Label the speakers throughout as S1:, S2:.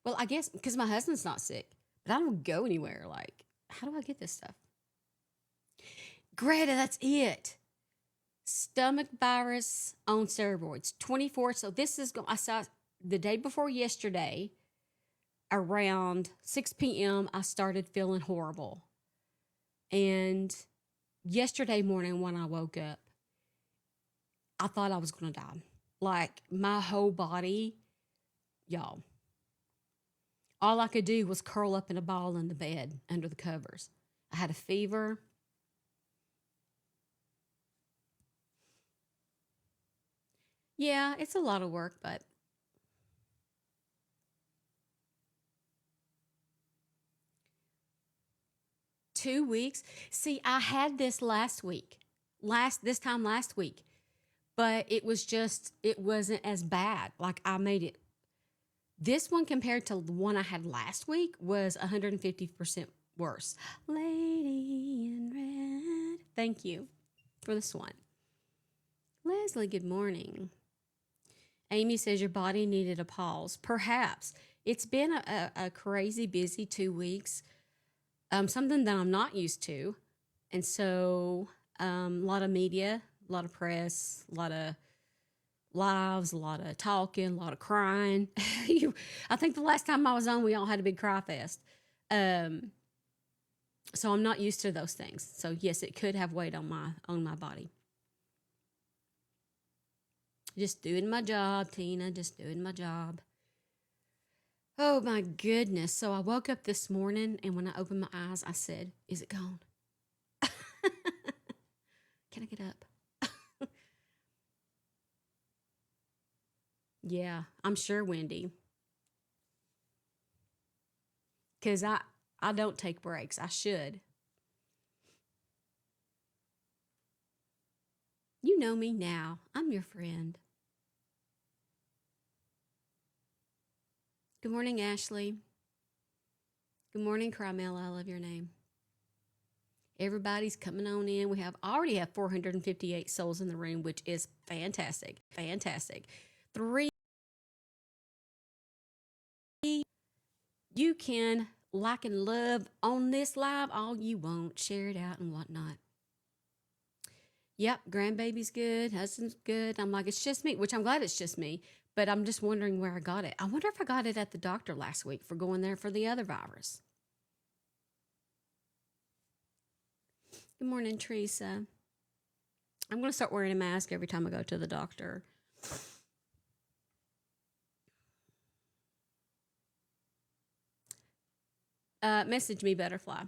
S1: Well, I guess because my husband's not sick, but I don't go anywhere. Like, how do I get this stuff? Greta, that's it. Stomach virus on steroids, 24. So this is going. I saw the day before yesterday, around 6 p.m. I started feeling horrible, and yesterday morning when I woke up, I thought I was gonna die. Like my whole body, y'all. All I could do was curl up in a ball in the bed under the covers. I had a fever. Yeah, it's a lot of work, but 2 weeks. See, I had this last week, this time last week, but it wasn't as bad. Like I made it. This one compared to the one I had last week was 150% worse. Lady in red. Thank you for this one. Leslie, good morning. Amy says your body needed a pause. Perhaps. It's been a crazy busy 2 weeks, something that I'm not used to. And so a lot of media, a lot of press, a lot of lives, a lot of talking, a lot of crying. I think the last time I was on, we all had a big cry fest. Um, so I'm not used to those things. So yes, it could have weighed on my body. Just doing my job, Tina, just doing my job. Oh my goodness. So I woke up this morning and when I opened my eyes, I said, is it gone? Can I get up? Yeah, I'm sure, Wendy. Because I don't take breaks. I should. You know me now. I'm your friend. Good morning, Ashley. Good morning, Carmela. I love your name. Everybody's coming on in. We have already have 458 souls in the room, which is fantastic. Fantastic. Three, you can like and love on this live all you want. Share it out and whatnot. Yep, grandbaby's good. Husband's good. I'm like, it's just me, which I'm glad it's just me. But I'm just wondering where I got it. I wonder if I got it at the doctor last week for going there for the other virus. Good morning, Teresa. I'm going to start wearing a mask every time I go to the doctor. Message me, Butterfly.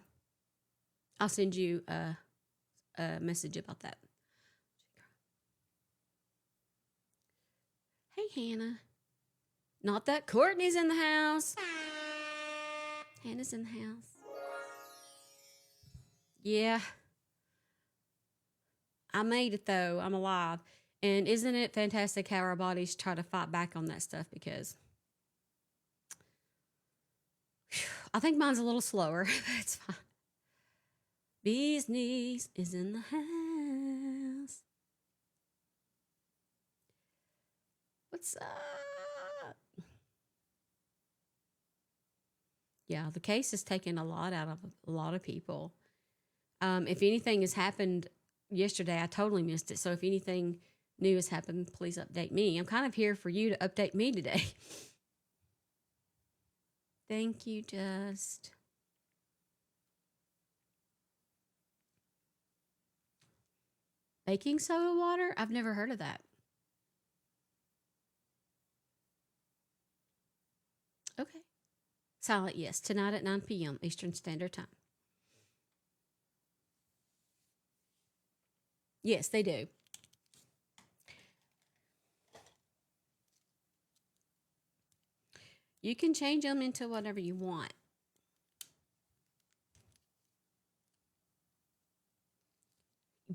S1: I'll send you a message about that. Hey, Hannah. Not that Courtney's in the house. Hannah's in the house. Yeah. I made it though. I'm alive. And isn't it fantastic how our bodies try to fight back on that stuff? Because I think mine's a little slower, but it's fine. Bee's knees is in the house. What's up? Yeah, the case is taking a lot out of a lot of people. If anything has happened yesterday, I totally missed it. So if anything new has happened, please update me. I'm kind of here for you to update me today. Thank you, Just. Baking soda water? I've never heard of that. Okay. Silent, yes. Tonight at 9 p.m. Eastern Standard Time. Yes, they do. You can change them into whatever you want.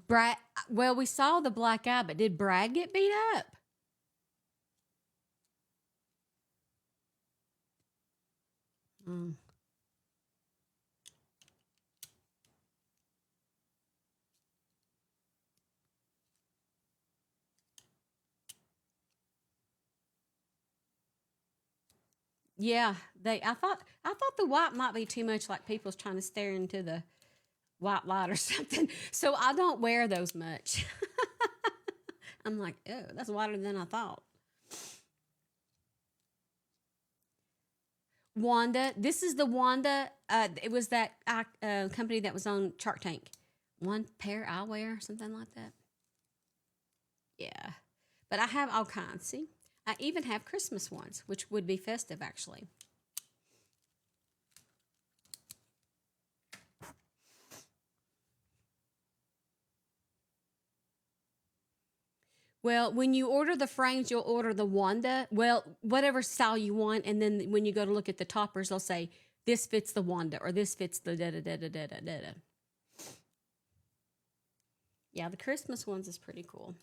S1: Brad, well, we saw the black eye, but did Brad get beat up? Mm. Yeah, I thought the white might be too much, like people's trying to stare into the white light or something. So I don't wear those much. I'm like, oh, that's whiter than I thought. Wanda, this is the Wanda. It was that company that was on Shark Tank. One pair I wear, something like that. Yeah, but I have all kinds. See, I even have Christmas ones, which would be festive actually. Well, when you order the frames, you'll order the Wanda. Well, whatever style you want, and then when you go to look at the toppers, they'll say this fits the Wanda or this fits the da da da da da da da. Yeah, the Christmas ones is pretty cool.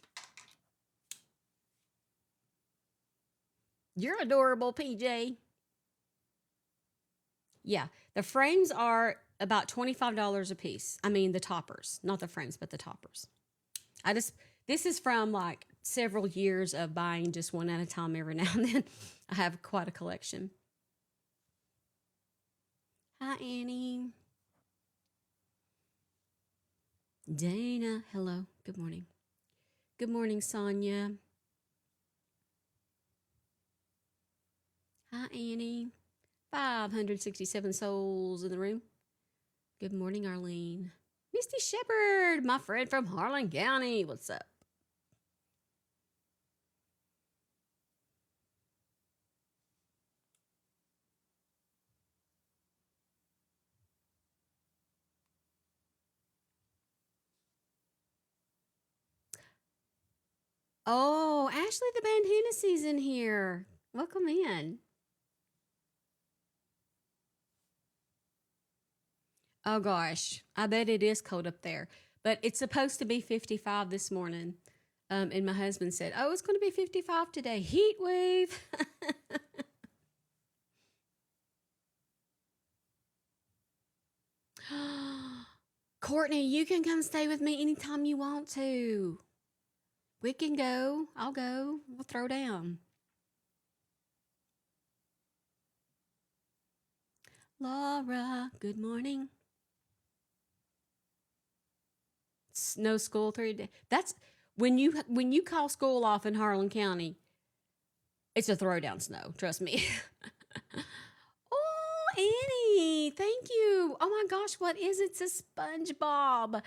S1: You're adorable, PJ. Yeah, the frames are about $25 a piece. I mean, the toppers, not the frames, but the toppers. I just this is from like several years of buying just one at a time every now and then. I have quite a collection. Hi, Annie. Dana, hello. Good morning. Good morning, Sonia. Hi, Annie. 567 souls in the room. Good morning, Arlene. Misty Shepherd, my friend from Harlan County. What's up? Oh, Ashley the Band Hennessy's in here. Welcome in. Oh gosh, I bet it is cold up there. But it's supposed to be 55 this morning. And my husband said, "Oh, it's going to be 55 today. Heat wave." Courtney, you can come stay with me anytime you want to. We can go. I'll go. We'll throw down. Laura, good morning. No school 3 days. That's when you call school off in Harlan County. It's a throwdown snow. Trust me. Oh, Annie, thank you. Oh my gosh, what is it? It's a SpongeBob.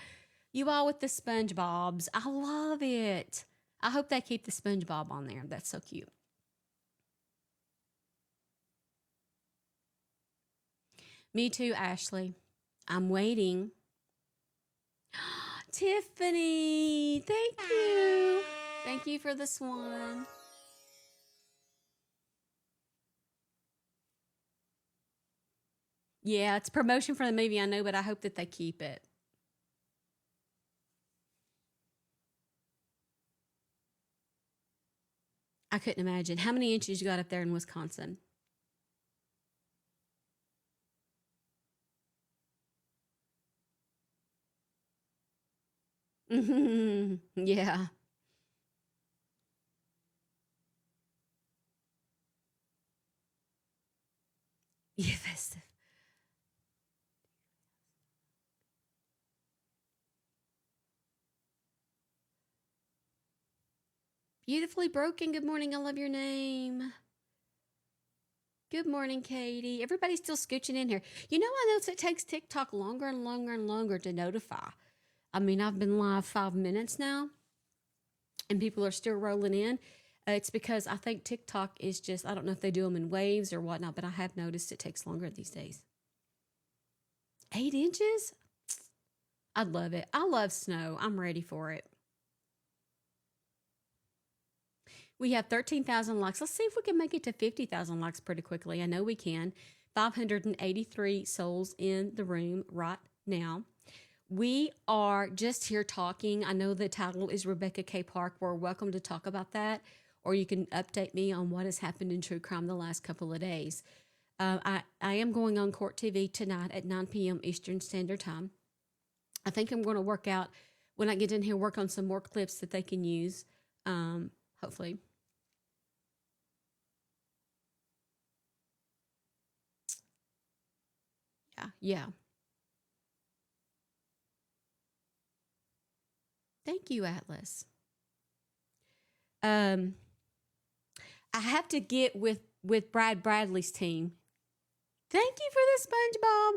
S1: You all with the SpongeBobs. I love it. I hope they keep the SpongeBob on there. That's so cute. Me too, Ashley. I'm waiting. Tiffany, thank you. Thank you for this one. Yeah, it's promotion for the movie, I know, but I hope that they keep it. I couldn't imagine. How many inches you got up there in Wisconsin? Yeah. Yeah, festive. Beautifully broken. Good morning. I love your name. Good morning, Katie. Everybody's still scooching in here. I notice it takes TikTok longer and longer and longer to notify. I mean, I've been live 5 minutes now, and people are still rolling in. It's because I think TikTok is just, I don't know if they do them in waves or whatnot, but I have noticed it takes longer these days. 8 inches? I'd love it. I love snow. I'm ready for it. We have 13,000 likes. Let's see if we can make it to 50,000 likes pretty quickly. I know we can. 583 souls in the room right now. We are just here talking. I know the title is Rebecca K. Park. We're welcome to talk about that, or you can update me on what has happened in true crime the last couple of days. I am going on Court TV tonight at 9 p.m. Eastern Standard Time. I think I'm going to work out when I get in here, work on some more clips that they can use. Hopefully. Yeah. Thank you, Atlas. Um, I have to get with Brad Bradley's team. Thank you for the SpongeBob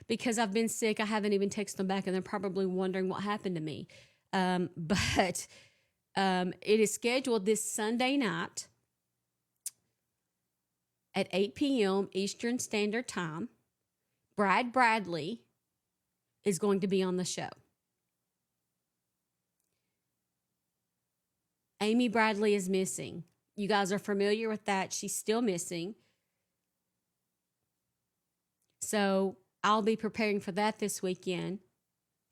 S1: because I've been sick. I haven't even texted them back, and they're probably wondering what happened to me. But it is scheduled this Sunday night at 8 p.m. Eastern Standard Time. Brad Bradley is going to be on the show. Amy Bradley is missing. You guys are familiar with that. She's still missing. So I'll be preparing for that this weekend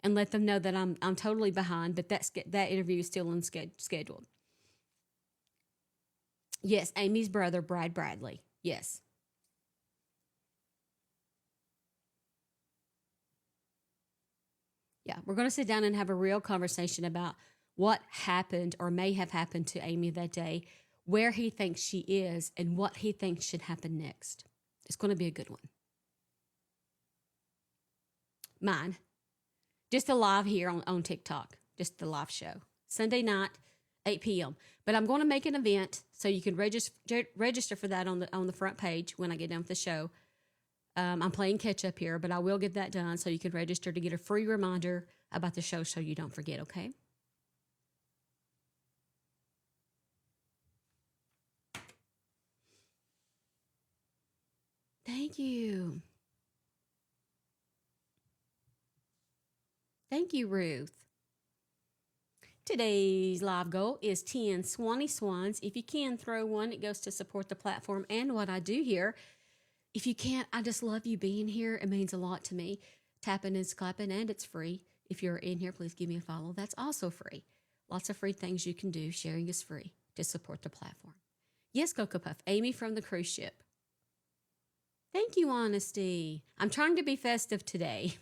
S1: and let them know that I'm totally behind, but that interview is still scheduled. Yes, Amy's brother, Brad Bradley. Yes. Yeah, we're going to sit down and have a real conversation about what happened or may have happened to Amy that day, where he thinks she is, and what he thinks should happen next. It's going to be a good one. Mine. Just a live here on TikTok. Just the live show. Sunday night, 8 p.m. But I'm going to make an event so you can register for that on the front page when I get done with the show. I'm playing catch up here, but I will get that done so you can register to get a free reminder about the show so you don't forget, okay? Thank you. Thank you, Ruth. Today's live goal is 10 Swanee Swans. If you can throw one, it goes to support the platform and what I do here. If you can't, I just love you being here. It means a lot to me. Tapping and clapping, and it's free. If you're in here, please give me a follow. That's also free. Lots of free things you can do. Sharing is free to support the platform. Yes, Cocoa Puff. Amy from the cruise ship. Thank you, Honesty. I'm trying to be festive today.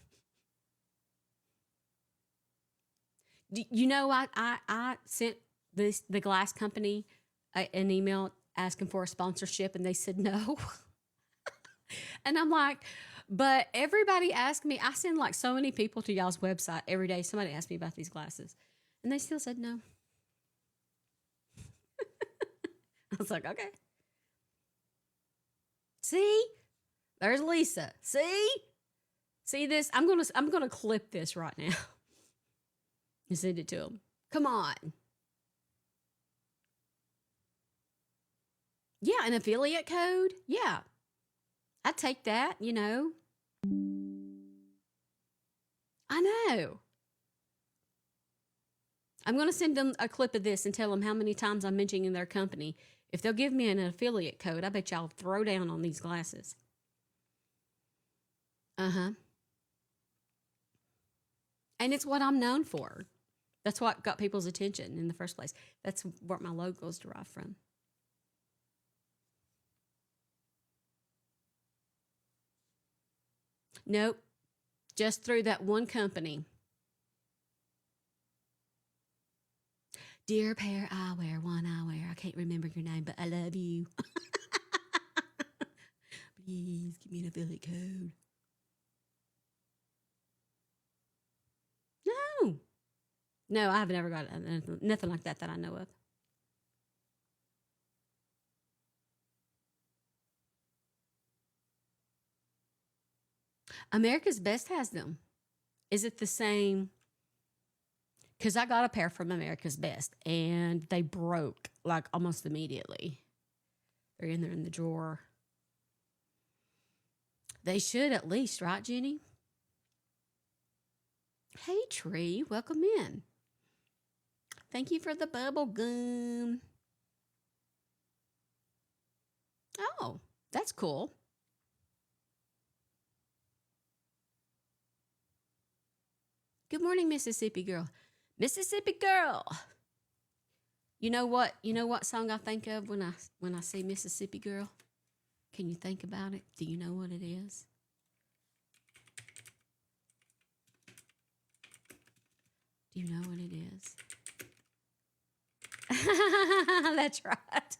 S1: You know, I sent the glass company an email asking for a sponsorship, and they said no. And I'm like, but everybody asked me. I send like so many people to y'all's website every day. Somebody asked me about these glasses, and they still said no. I was like, okay. See, there's Lisa. See this? I'm gonna clip this right now and send it to them. Come on. Yeah, an affiliate code. Yeah, I take that. I know. I'm going to send them a clip of this and tell them how many times I'm mentioning their company. If they'll give me an affiliate code, I bet y'all throw down on these glasses. Uh-huh. And it's what I'm known for. That's what got people's attention in the first place. That's what my logo is derived from. Nope. Just through that one company. Dear pair eyewear, one eyewear. I can't remember your name, but I love you. Please give me an affiliate code. No. No, I've never got nothing like that I know of. America's Best has them. Is it the same? Because I got a pair from America's Best and they broke like almost immediately. They're in there in the drawer. They should at least, right, Jenny? Hey, Tree, welcome in. Thank you for the bubble gum. Oh, that's cool. Good morning, Mississippi girl. Mississippi girl. You know what? You know what song I think of when I see Mississippi girl? Can you think about it? Do you know what it is? Do you know what it is? That's right.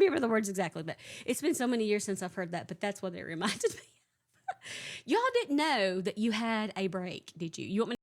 S1: remember the words exactly, but it's been so many years since I've heard that, but that's what it reminded me. Y'all didn't know that you had a break, did you? You want me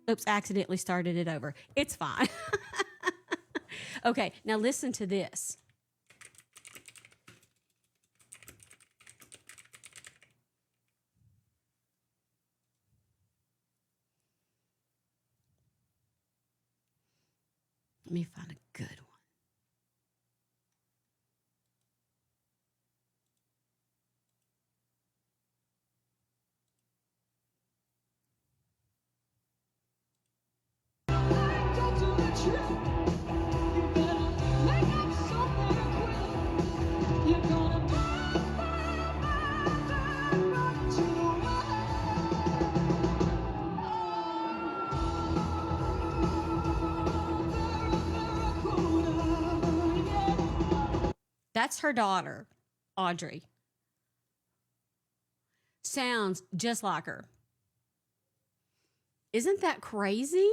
S1: oops, accidentally started it over. It's fine. Okay, now listen to this. Let me find a good one. That's her daughter, Audrey. Sounds just like her. Isn't that crazy?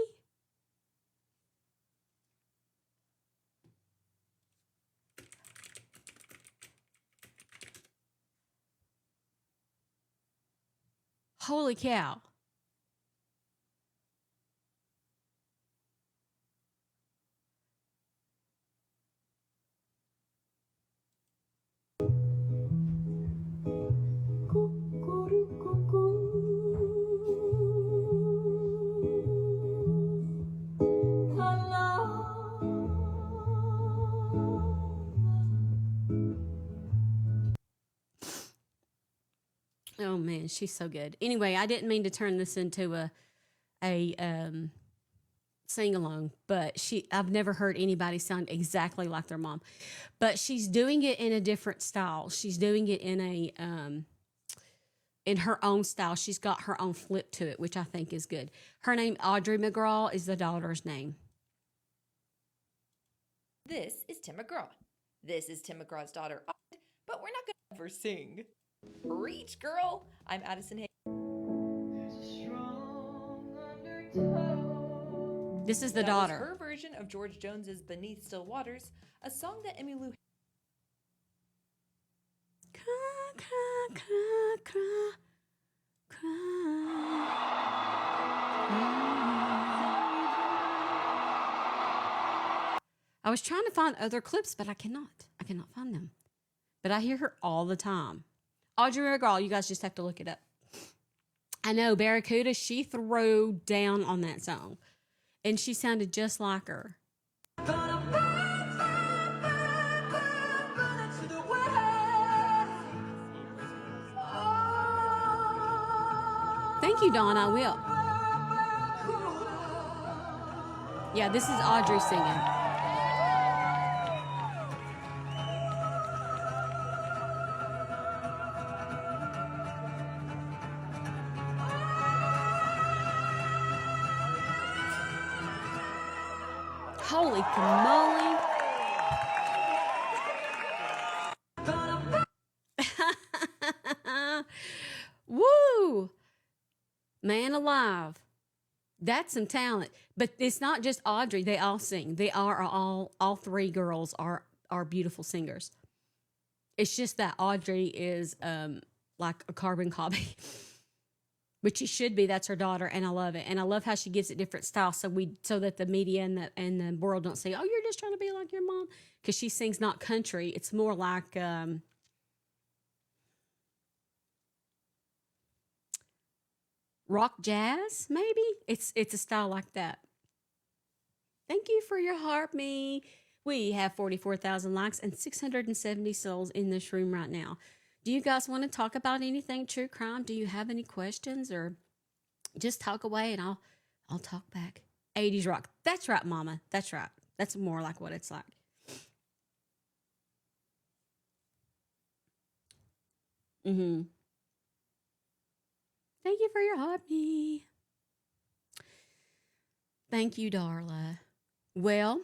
S1: Holy cow. Oh man, she's so good. Anyway, I didn't mean to turn this into a sing along, but I've never heard anybody sound exactly like their mom. But she's doing it in a different style. She's doing it in her own style. She's got her own flip to it, which I think is good. Her name, Audrey McGraw, is the daughter's name.
S2: This is Tim McGraw. This is Tim McGraw's daughter, but we're not going to ever sing. Reach, girl! I'm Addison Hay.
S1: This is the
S2: That
S1: daughter.
S2: was her version of George Jones's Beneath Still Waters, a song that Emmylou.
S1: I was trying to find other clips, but I cannot. I cannot find them. But I hear her all the time. Audrey McGraw, you guys just have to look it up. I know, Barracuda, she threw down on that song. And she sounded just like her. Thank you, Dawn, I will. Yeah, this is Audrey singing. Holy moly. Woo! Man alive. That's some talent. But it's not just Audrey. They all sing. They are all three girls are beautiful singers. It's just that Audrey is like a carbon copy. which she should be. That's her daughter, and I love it. And I love how she gives it different styles, so that the media and the world don't say, "Oh, you're just trying to be like your mom," because she sings not country. It's more like rock jazz, maybe. It's a style like that. Thank you for your heart, me. We have 44,000 likes and 670 souls in this room right now. Do you guys want to talk about anything true crime? Do you have any questions, or just talk away and I'll talk back. 80s rock. That's right, mama. That's right. That's more like what it's like. Mhm. Thank you for your hobby. Thank you, Darla. Well,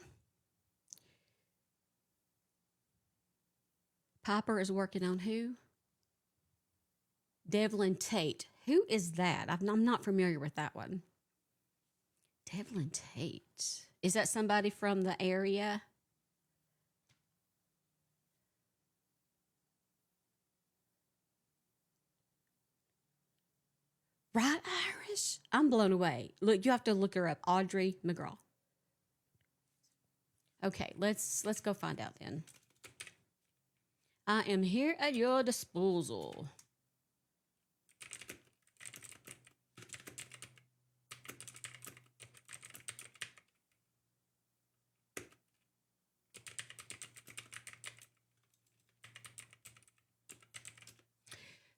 S1: Piper is working on who? Devlin Tate. Who is that? I'm not familiar with that one. Devlin Tate. Is that somebody from the area? Right, Irish? I'm blown away. Look, you have to look her up. Audrey McGraw. Okay, let's go find out then. I am here at your disposal.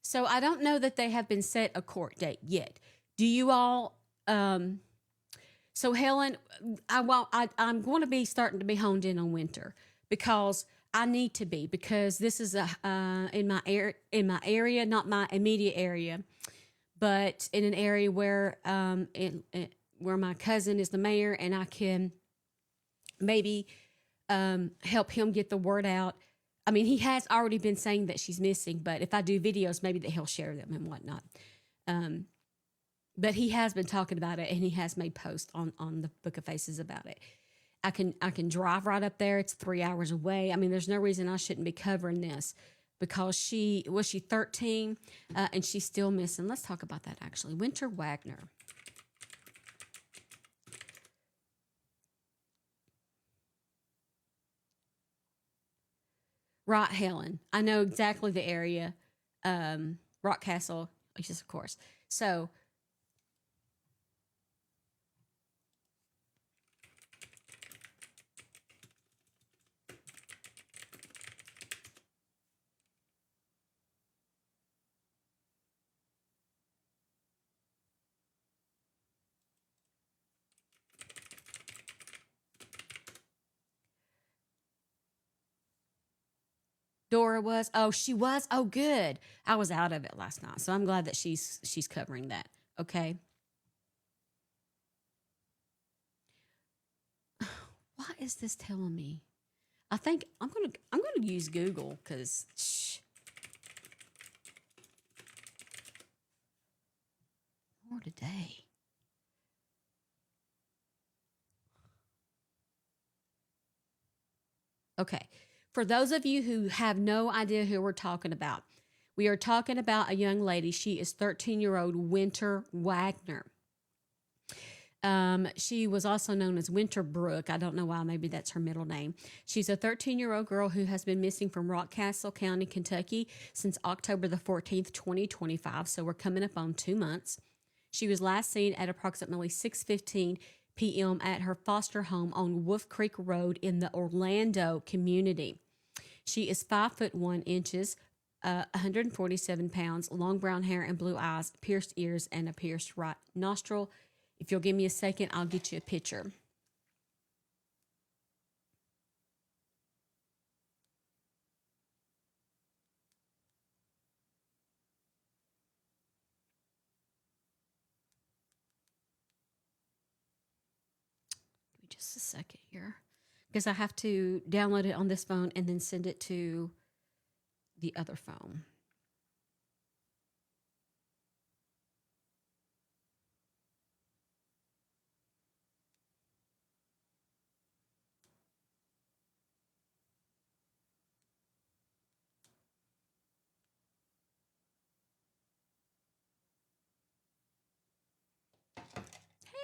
S1: So I don't know that they have been set a court date yet. Do you all? So Helen, I'm going to be starting to be honed in on winter because I need to be, because this is a in my area, not my immediate area, but in an area where where my cousin is the mayor, and I can maybe help him get the word out. I mean, he has already been saying that she's missing, but if I do videos, maybe that he'll share them and whatnot. Um, but he has been talking about it, and he has made posts on the Book of Faces about it. I can drive right up there. It's 3 hours away. I mean, there's no reason I shouldn't be covering this, because she 13 and she's still missing. Let's talk about that actually. Winter Wagner. Right, Helen. I know exactly the area. Rock Castle, yes, of course. So, Dora was. Oh, she was. Oh, good. I was out of it last night, so I'm glad that she's covering that. Okay. What is this telling me? I think I'm gonna use Google because more today. Okay. For those of you who have no idea who we're talking about, we are talking about a young lady. She is 13-year-old Winter Wagner. She was also known as Winterbrook. I don't know why. Maybe that's her middle name. She's a 13-year-old girl who has been missing from Rockcastle County, Kentucky since October the 14th, 2025. So we're coming up on 2 months. She was last seen at approximately 6:15 p.m. at her foster home on Wolf Creek Road in the Orlando community. She is 5'1 inches, 147 pounds, long brown hair and blue eyes, pierced ears, and a pierced right nostril. If you'll give me a second, I'll get you a picture. Give me just a second here, because I have to download it on this phone and then send it to the other phone.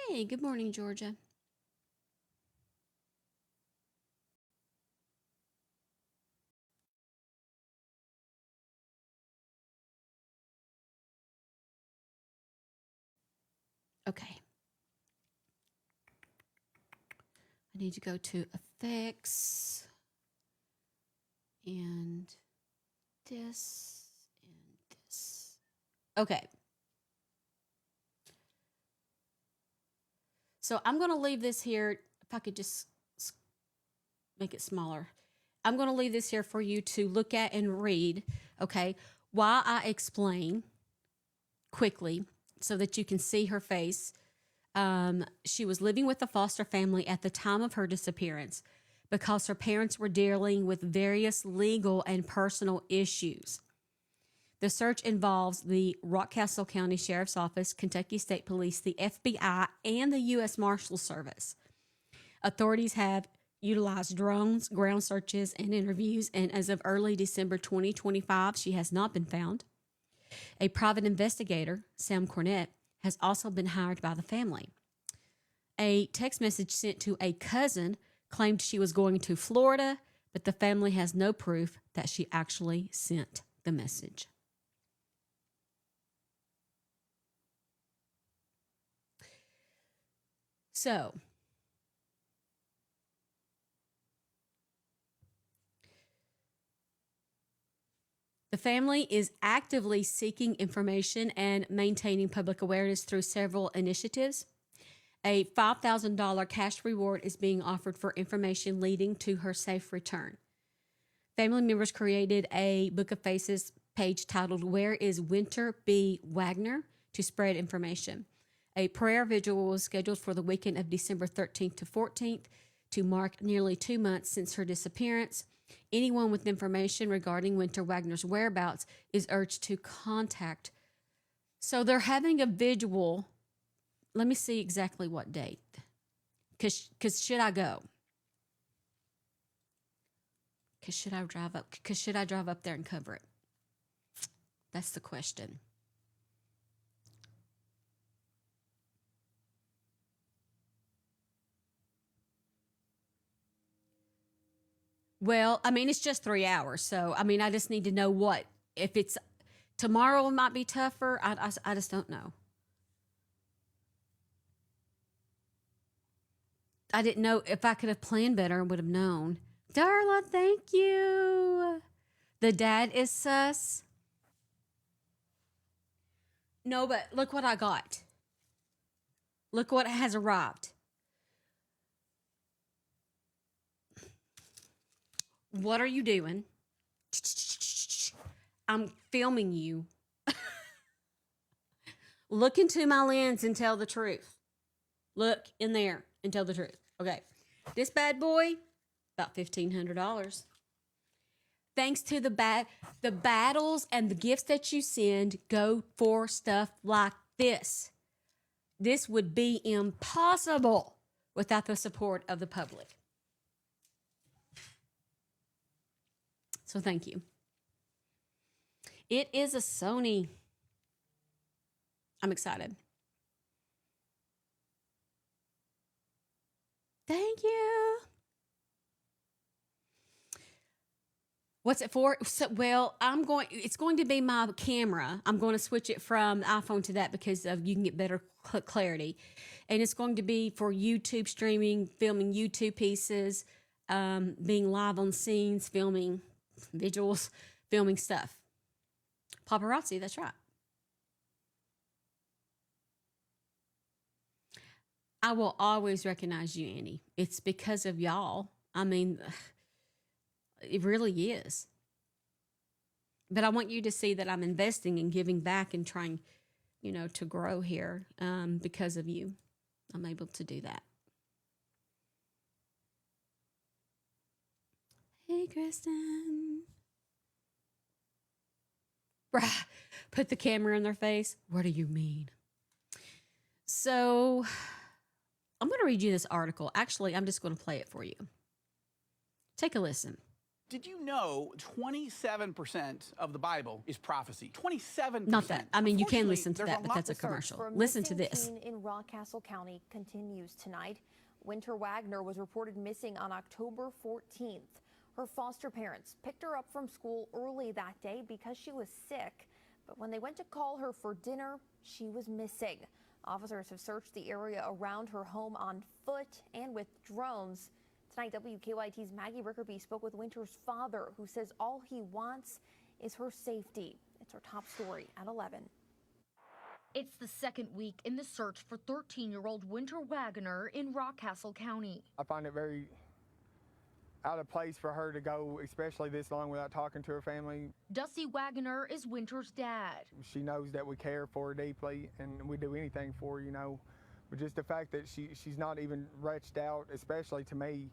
S1: Hey, good morning, Georgia. Okay. I need to go to effects and this and this. Okay. So I'm going to leave this here. If I could just make it smaller. I'm going to leave this here for you to look at and read, okay, while I explain quickly so that you can see her face. She was living with a foster family at the time of her disappearance because her parents were dealing with various legal and personal issues. The search involves the Rockcastle County Sheriff's Office, Kentucky State Police, the FBI, and the U.S. Marshal Service. Authorities have utilized drones, ground searches, and interviews, and as of early December 2025, she has not been found. A private investigator, Sam Cornett, has also been hired by the family. A text message sent to a cousin claimed she was going to Florida, but the family has no proof that she actually sent the message. So, the family is actively seeking information and maintaining public awareness through several initiatives. A $5,000 cash reward is being offered for information leading to her safe return. Family members created a Book of Faces page titled Where is Winter B. Wagner to spread information. A prayer vigil was scheduled for the weekend of December 13th to 14th to mark nearly 2 months since her disappearance. Anyone with information regarding Winter Wagner's whereabouts is urged to contact. So they're having a vigil. Let me see exactly what date. Because should I go? Because should I drive up? Because should I drive up there and cover it? That's the question. Well, I mean, it's just 3 hours. So, I mean, I just need to know what. If it's tomorrow, it might be tougher. I just don't know. I didn't know if I could have planned better and would have known. Darla, thank you. The dad is sus. No, but look what I got. Look what has arrived. What are you doing? I'm filming you. Look into my lens and tell the truth. Look in there and tell the truth. Okay. This bad boy, about $1,500. Thanks to the battles and the gifts that you send go for stuff like this. This would be impossible without the support of the public. So thank you. It is a Sony. I'm excited. Thank you. What's it for? So, well, it's going to be my camera. I'm going to switch it from the iPhone to that because you can get better clarity. And it's going to be for YouTube streaming, filming YouTube pieces, being live on scenes, filming visuals, filming stuff. Paparazzi, that's right. I will always recognize you, Annie. It's because of y'all. I mean, it really is. But I want you to see that I'm investing and giving back and trying, to grow here because of you. I'm able to do that. Hey, Kristen. Put the camera in their face. What do you mean? So I'm going to read you this article. Actually, I'm just going to play it for you. Take a listen.
S3: Did you know 27% of the Bible is prophecy? 27%.
S1: Not that. I mean, you can listen to
S3: there's
S1: that, but that's a
S4: The search
S1: commercial.
S4: for a
S1: Listen to
S4: missing
S1: this.
S4: teen in Rockcastle County continues tonight. Winter Wagner was reported missing on October 14th. Her foster parents picked her up from school early that day because she was sick. But when they went to call her for dinner, she was missing. Officers have searched the area around her home on foot and with drones. Tonight, WKYT's Maggie Rickerby spoke with Winter's father, who says all he wants is her safety. It's our top story at 11.
S5: It's the second week in the search for 13-year-old Winter Wagner in Rockcastle County.
S6: I find it very out of place for her to go, especially this long, without talking to her family.
S5: Dusty Wagner is Winter's dad.
S6: She knows that we care for her deeply and we do anything for her, you know. But just the fact that she's not even reached out, especially to me,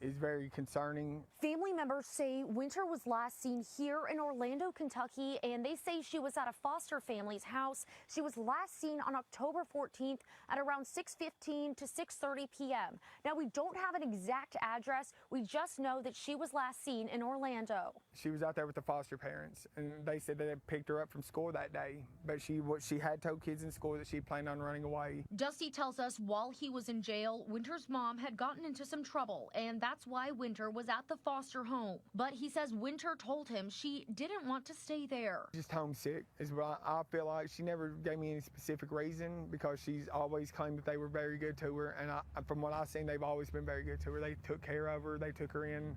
S6: is very concerning.
S7: Family members say Winter was last seen here in Orlando, Kentucky, and they say she was at a foster family's house. She was last seen on October 14th at around 6:15 to 6:30 p.m. Now, we don't have an exact address. We just know that she was last seen in Orlando.
S6: She was out there with the foster parents, and they said that they picked her up from school that day, but she had told kids in school that she planned on running away.
S5: Dusty tells us while he was in jail, Winter's mom had gotten into some trouble, and that's why Winter was at the foster home. But he says Winter told him she didn't want to stay there.
S6: Just homesick is what I feel like. She never gave me any specific reason because she's always claimed that they were very good to her, and from what I've seen, they've always been very good to her. They took care of her. They took her in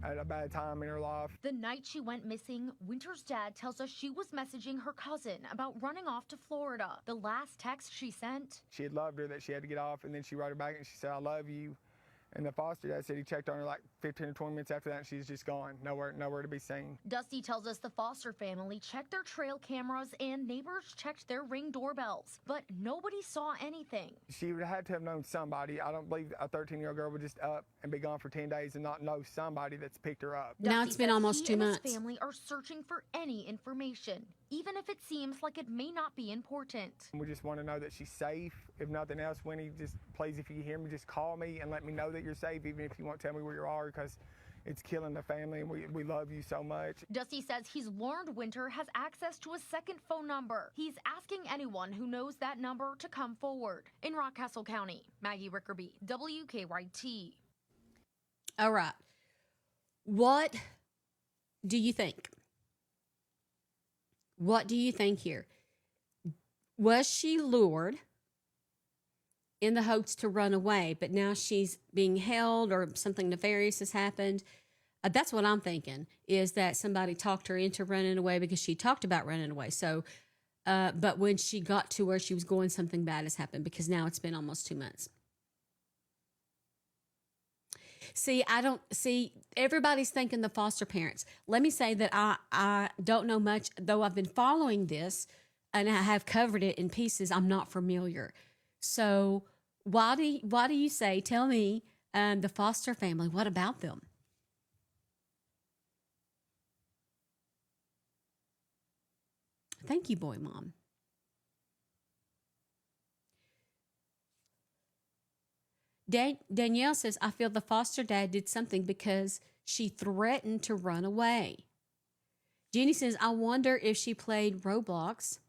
S6: at a bad time in her life.
S5: The night she went missing, Winter's dad tells us she was messaging her cousin about running off to Florida. The last text she sent,
S6: she had loved her, that she had to get off, and then she wrote her back and she said, "I love you." And the foster dad said he checked on her like 15 or 20 minutes after that, and she's just gone, nowhere to be seen.
S5: Dusty tells us the foster family checked their trail cameras and neighbors checked their Ring doorbells, but nobody saw anything.
S6: She would have had to have known somebody. I don't believe a 13-year-old girl would just up and be gone for 10 days and not know somebody that's picked her up.
S1: Now
S5: Dusty
S1: it's been
S5: says
S1: almost
S5: he
S1: 2
S5: and
S1: months.
S5: His family are searching for any information, even if it seems like it may not be important.
S6: We just want to know that she's safe. If nothing else, Winnie, just please, if you hear me, just call me and let me know that you're safe, even if you won't tell me where you are, because it's killing the family and we love you so much.
S5: Dusty says he's learned Winter has access to a second phone number. He's asking anyone who knows that number to come forward. In Rockcastle County, Maggie Rickerby, WKYT.
S1: All right. What do you think? What do you think here? Was she lured in the hopes to run away, but now she's being held or something nefarious has happened? That's what I'm thinking, is that somebody talked her into running away because she talked about running away. So, but when she got to where she was going, something bad has happened because now it's been almost 2 months. See, everybody's thinking the foster parents. Let me say that I don't know much, though I've been following this and I have covered it in pieces. I'm not familiar. So why do you say, tell me, the foster family, what about them? Thank you, boy mom. Danielle says, I feel the foster dad did something because she threatened to run away. Jenny says, I wonder if she played Roblox.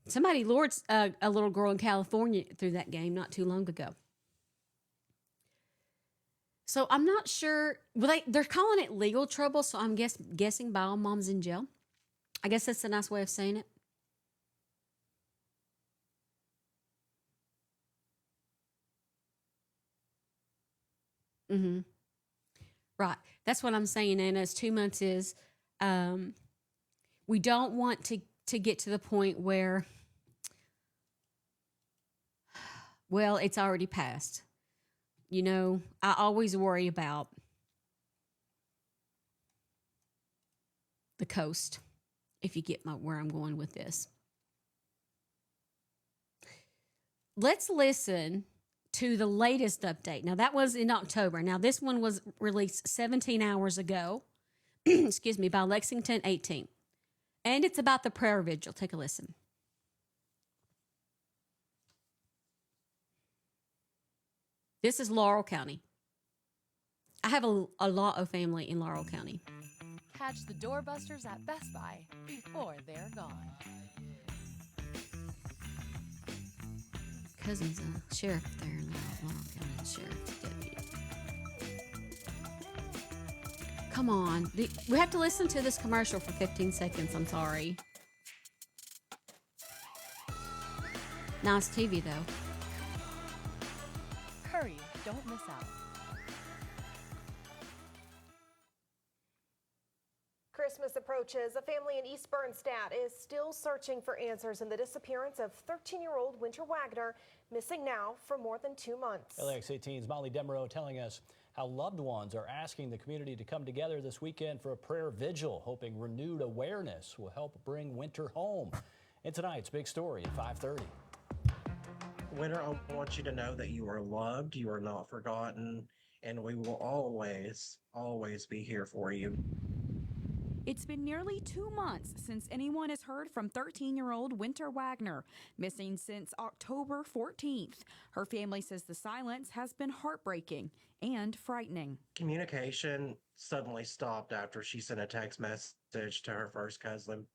S1: Somebody lured a little girl in California through that game not too long ago. So I'm not sure. Well, they're calling it legal trouble, so I'm guessing by all mom's in jail. I guess that's a nice way of saying it. Mm-hmm. Right. That's what I'm saying, Anna. As 2 months is, we don't want to get to the point where, well, it's already passed. You know, I always worry about the coast, if you get where I'm going with this. Let's listen to the latest update. Now, that was in October. Now, this one was released 17 hours ago, excuse me, by Lexington 18. And it's about the prayer vigil. Take a listen. This is Laurel County. I have a lot of family in Laurel County.
S8: Catch the doorbusters at Best Buy before they're gone.
S1: Cousin's a sheriff there in Laurel County, sheriff's deputy. Come on. We have to listen to this commercial for 15 seconds. I'm sorry. Nice TV, though.
S8: Hurry, don't miss out.
S9: Christmas approaches. A family in East Bernstadt is still searching for answers in the disappearance of 13-year-old Winter Wagner, missing now for more than 2 months.
S10: LX 18's Molly Demereau telling us how loved ones are asking the community to come together this weekend for a prayer vigil, hoping renewed awareness will help bring Winter home. In tonight's big story at 5:30.
S11: Winter, I want you to know that you are loved, you are not forgotten, and we will always, always be here for you.
S12: It's been nearly 2 months since anyone has heard from 13-year-old Winter Wagner, missing since October 14th. Her family says the silence has been heartbreaking and frightening.
S11: Communication suddenly stopped after she sent a text message to her first cousin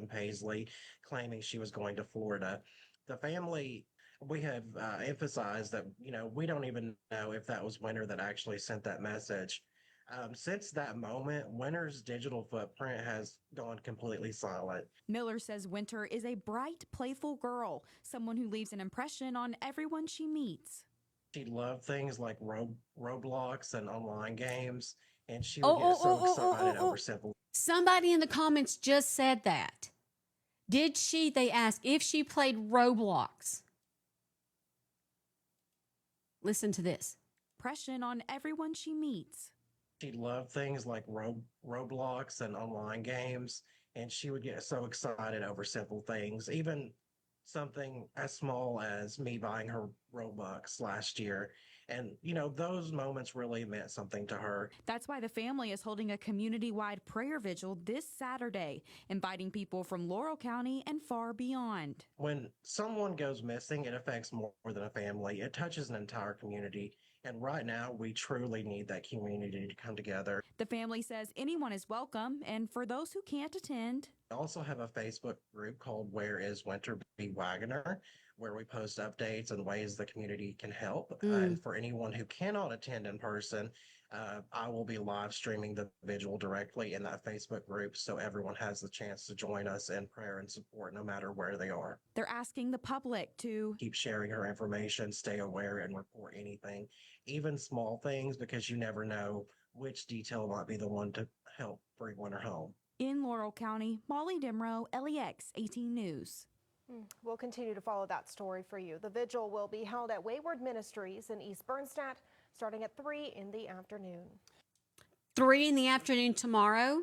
S11: Paisley, claiming she was going to Florida. The family, we have emphasized that, we don't even know if that was Winter that actually sent that message. Since that moment, Winter's digital footprint has gone completely silent.
S12: Miller says Winter is a bright, playful girl, someone who leaves an impression on everyone she meets.
S11: She loved things like Roblox and online games, and she would get so excited over simple.
S1: Somebody in the comments just said that. They asked if she played Roblox. Listen to this.
S12: Impression on everyone she meets.
S11: She loved things like Roblox and online games, and she would get so excited over simple things, even something as small as me buying her Robux last year. And, those moments really meant something to her.
S12: That's why the family is holding a community-wide prayer vigil this Saturday, inviting people from Laurel County and far beyond.
S11: When someone goes missing, it affects more than a family. It touches an entire community. And right now, we truly need that community to come together.
S12: The family says anyone is welcome, and for those who can't attend,
S11: we also have a Facebook group called Where is Winter B. Wagner, where we post updates and ways the community can help. And for anyone who cannot attend in person, I will be live streaming the vigil directly in that Facebook group, so everyone has the chance to join us in prayer and support no matter where they are.
S12: they're asking the public to
S11: Keep sharing her information, stay aware, and report anything, even small things, because you never know which detail might be the one to help bring Winter home.
S12: In Laurel County, Molly Demereau, LEX 18 News.
S9: We'll continue to follow that story for you. The vigil will be held at Wayward Ministries in East Bernstadt, starting at 3 in the afternoon.
S1: 3 in the afternoon tomorrow.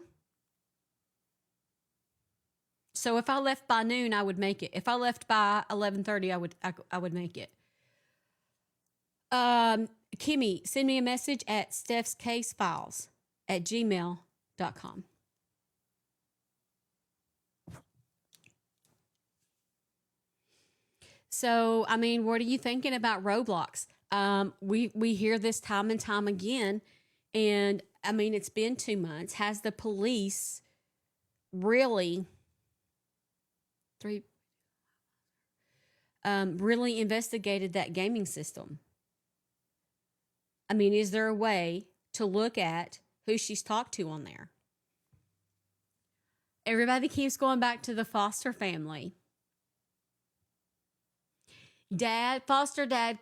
S1: So if I left by noon, I would make it. If I left by 11:30, I would make it. Kimmy, send me a message at stephscasefiles@gmail.com. So, what are you thinking about Roblox? We hear this time and time again, and it's been 2 months. Has the police really really investigated that gaming system? Is there a way to look at who she's talked to on there? Everybody keeps going back to the foster family. Foster dad,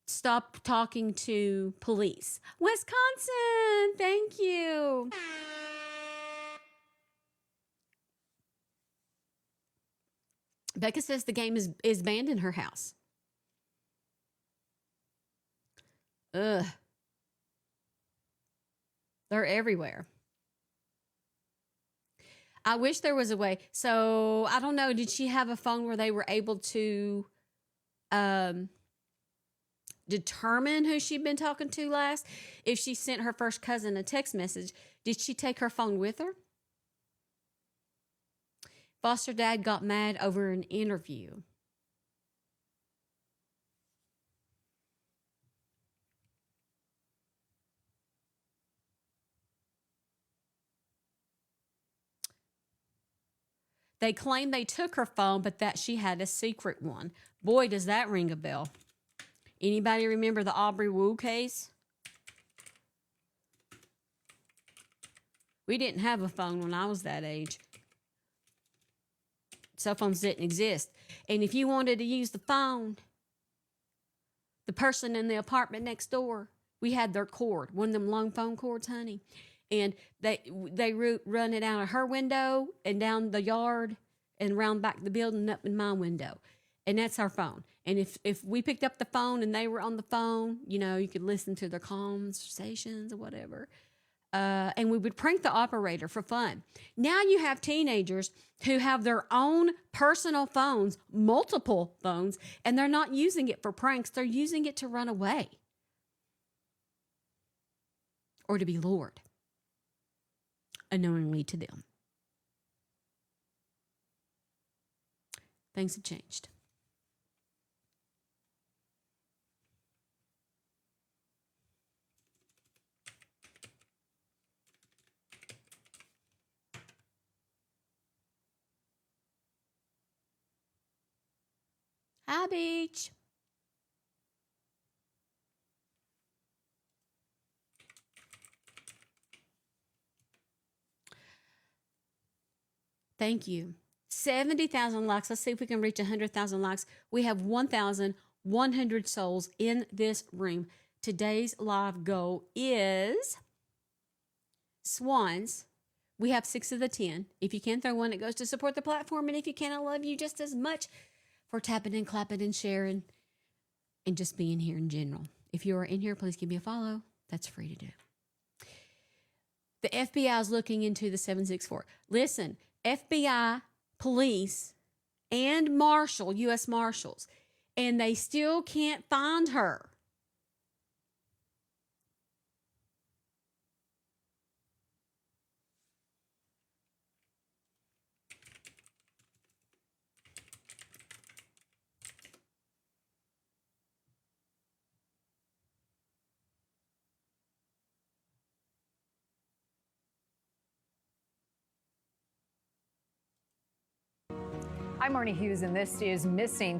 S1: stop talking to police. Wisconsin, thank you. Becca says the game is banned in her house. Ugh. They're everywhere. I wish there was a way. So, I don't know. Did she have a phone where they were able to determine who she'd been talking to last? If she sent her first cousin a text message, did she take her phone with her? Foster dad got mad over an interview. They claim they took her phone, but that she had a secret one. Boy, does that ring a bell. Anybody remember the Aubrey Wu case? We didn't have a phone when I was that age. Cell phones didn't exist. And if you wanted to use the phone, the person in the apartment next door, we had their cord, one of them long phone cords, honey. And they run it out of her window and down the yard and round back the building up in my window. And that's our phone. And if we picked up the phone and they were on the phone, you know, you could listen to their conversations or whatever. And we would prank the operator for fun. Now you have teenagers who have their own personal phones, multiple phones, and they're not using it for pranks. They're using it to run away or to be lured unknowingly to them. Things have changed. Hi, Beach. Thank you. 70,000 likes. Let's see if we can reach 100,000 likes. We have 1,100 souls in this room. Today's live goal is swans. We have 6 of the 10. If you can throw one, it goes to support the platform. And if you can, I love you just as much for tapping and clapping and sharing and just being here in general. If you are in here, please give me a follow. That's free to do. The FBI is looking into the 764. Listen, FBI, police, and U.S. Marshals, and they still can't find her.
S13: I'm Marnie Hughes, and this is Missing.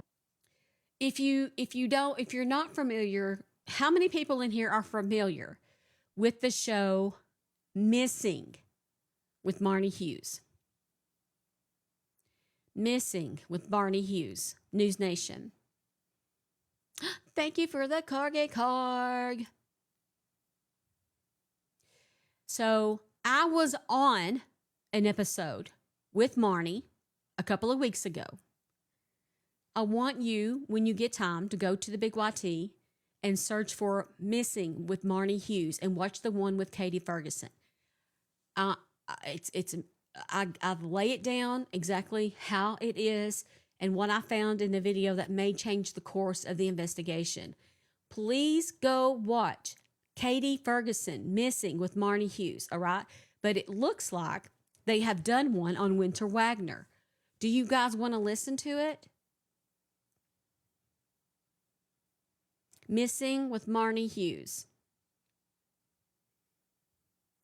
S1: If you're not familiar, how many people in here are familiar with the show Missing with Marnie Hughes? Missing with Barney Hughes, News Nation. Thank you for the Carg. So I was on an episode with Marnie a couple of weeks ago. I want you, when you get time, to go to the Big YT and search for Missing with Marnie Hughes and watch the one with Katie Ferguson. I lay it down exactly how it is and what I found in the video that may change the course of the investigation. Please go watch Katie Ferguson, Missing with Marnie Hughes, all right? But it looks like they have done one on Winter Wagner. Do you guys want to listen to it? Missing with Marnie Hughes.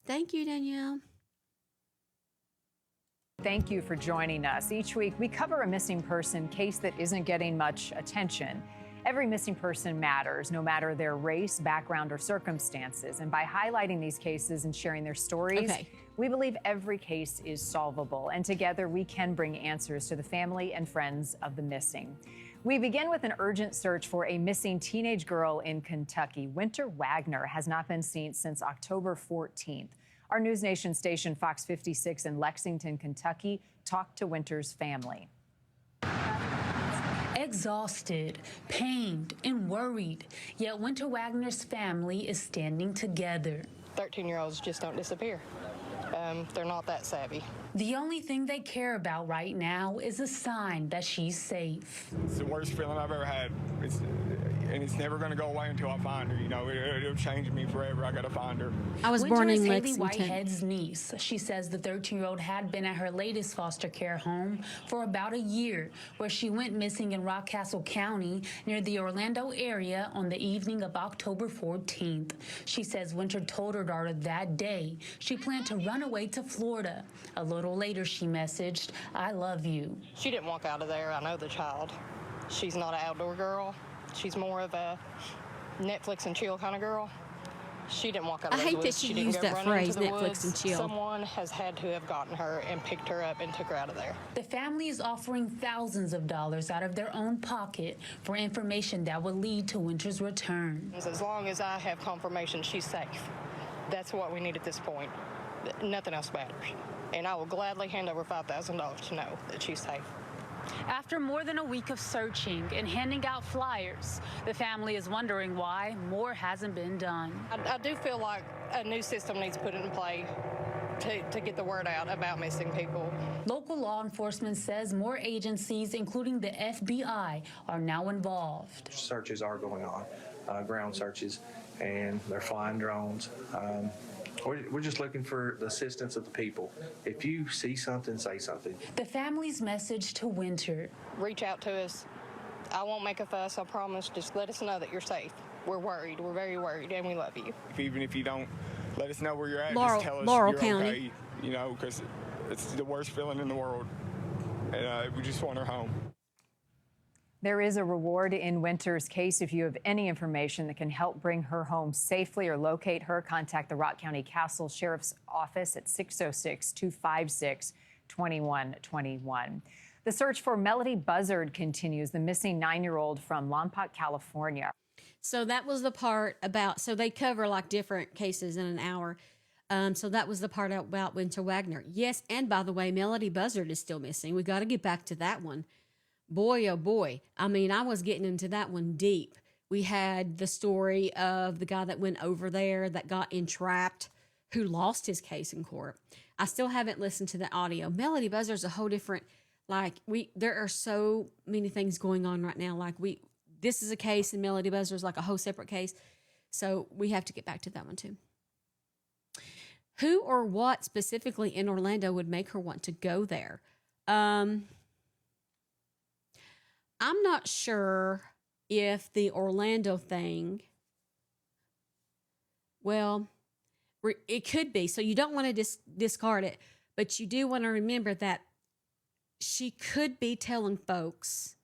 S1: Thank you, Danielle.
S13: Thank you for joining us. Each week, we cover a missing person case that isn't getting much attention. Every missing person matters, no matter their race, background, or circumstances. And by highlighting these cases and sharing their stories, we believe every case is solvable. And together, we can bring answers to the family and friends of the missing. We begin with an urgent search for a missing teenage girl in Kentucky. Winter Wagner has not been seen since October 14th. Our News Nation station, Fox 56 in Lexington, Kentucky, talked to Winter's family.
S14: Exhausted, pained, and worried, yet Winter Wagner's family is standing together.
S15: 13-year-olds just don't disappear. They're not that savvy.
S14: The only thing they care about right now is a sign that she's safe.
S6: It's the worst feeling I've ever had. It's never going to go away until I find her. You know, it'll change me forever. I got to find her.
S1: I was born in
S14: Haley
S1: Lexington.
S14: Whitehead's niece. She says the 13-year-old had been at her latest foster care home for about a year, where she went missing in Rockcastle County near the Orlando area on the evening of October 14th. She says Winter told her daughter that day she planned to run away to Florida. A little little later, she messaged, "I love you."
S15: She didn't walk out of there. I know the child. She's not an outdoor girl. She's more of a Netflix and chill kind of girl. She didn't walk out of
S1: I
S15: those
S1: hate that
S15: woods.
S1: she
S15: didn't
S1: used
S15: go
S1: that
S15: running
S1: phrase,
S15: into the
S1: Netflix
S15: woods.
S1: and chill.
S15: Someone has had to have gotten her and picked her up and took her out of there.
S14: The family is offering thousands of dollars out of their own pocket for information that would lead to Winter's return.
S15: As long as I have confirmation she's safe, that's what we need at this point. Nothing else matters. And I will gladly hand over $5,000 to know that she's safe.
S14: After more than a week of searching and handing out flyers, the family is wondering why more hasn't been done.
S15: I do feel like a new system needs put in play to get the word out about missing people.
S14: Local law enforcement says more agencies, including the FBI, are now involved.
S16: Searches are going on, ground searches, and they're flying drones. We're just looking for the assistance of the people. If you see something, say something.
S14: The family's message to Winter:
S15: reach out to us. I won't make a fuss, I promise. Just let us know that you're safe. We're worried. We're very worried, and we love you.
S6: Even if you don't let us know where you're at,
S1: Laurel-
S6: just tell us
S1: Laurel
S6: you're
S1: County.
S6: okay, you know, because it's the worst feeling in the world. And we just want her home.
S13: There is a reward in Winter's case. If you have any information that can help bring her home safely or locate her, contact the Rock County Castle Sheriff's Office at 606-256-2121. The search for Melody Buzzard continues, the missing 9-year-old from Lompoc, California.
S1: So that was the part about, so they cover like different cases in an hour. So that was the part about Winter Wagner. Yes, and by the way, Melody Buzzard is still missing. We got to get back to that one. Boy, oh boy. I mean, I was getting into that one deep. We had the story of the guy that went over there that got entrapped, who lost his case in court. I still haven't listened to the audio. Melody Buzzard's a whole different, there are so many things going on right now. This is a case and Melody Buzzard's like a whole separate case. So we have to get back to that one too. Who or what specifically in Orlando would make her want to go there? I'm not sure if the Orlando thing, well, it could be. So you don't want to discard it, but you do want to remember that she could be telling folks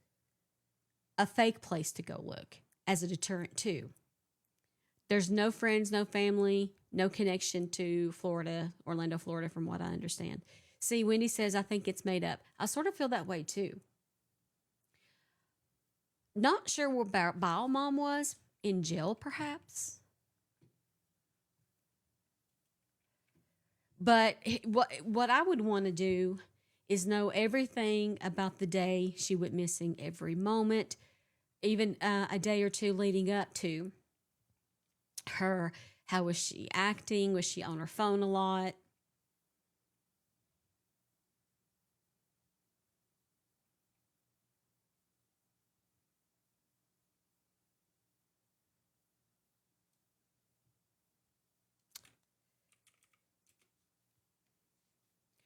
S1: a fake place to go look as a deterrent too. There's no friends, no family, no connection to Florida, Orlando, Florida, from what I understand. See, Wendy says, I think it's made up. I sort of feel that way too. Not sure where Bio Mom was. In jail, perhaps. But what I would want to do is know everything about the day she went missing, every moment, even a day or two leading up to her. How was she acting? Was she on her phone a lot?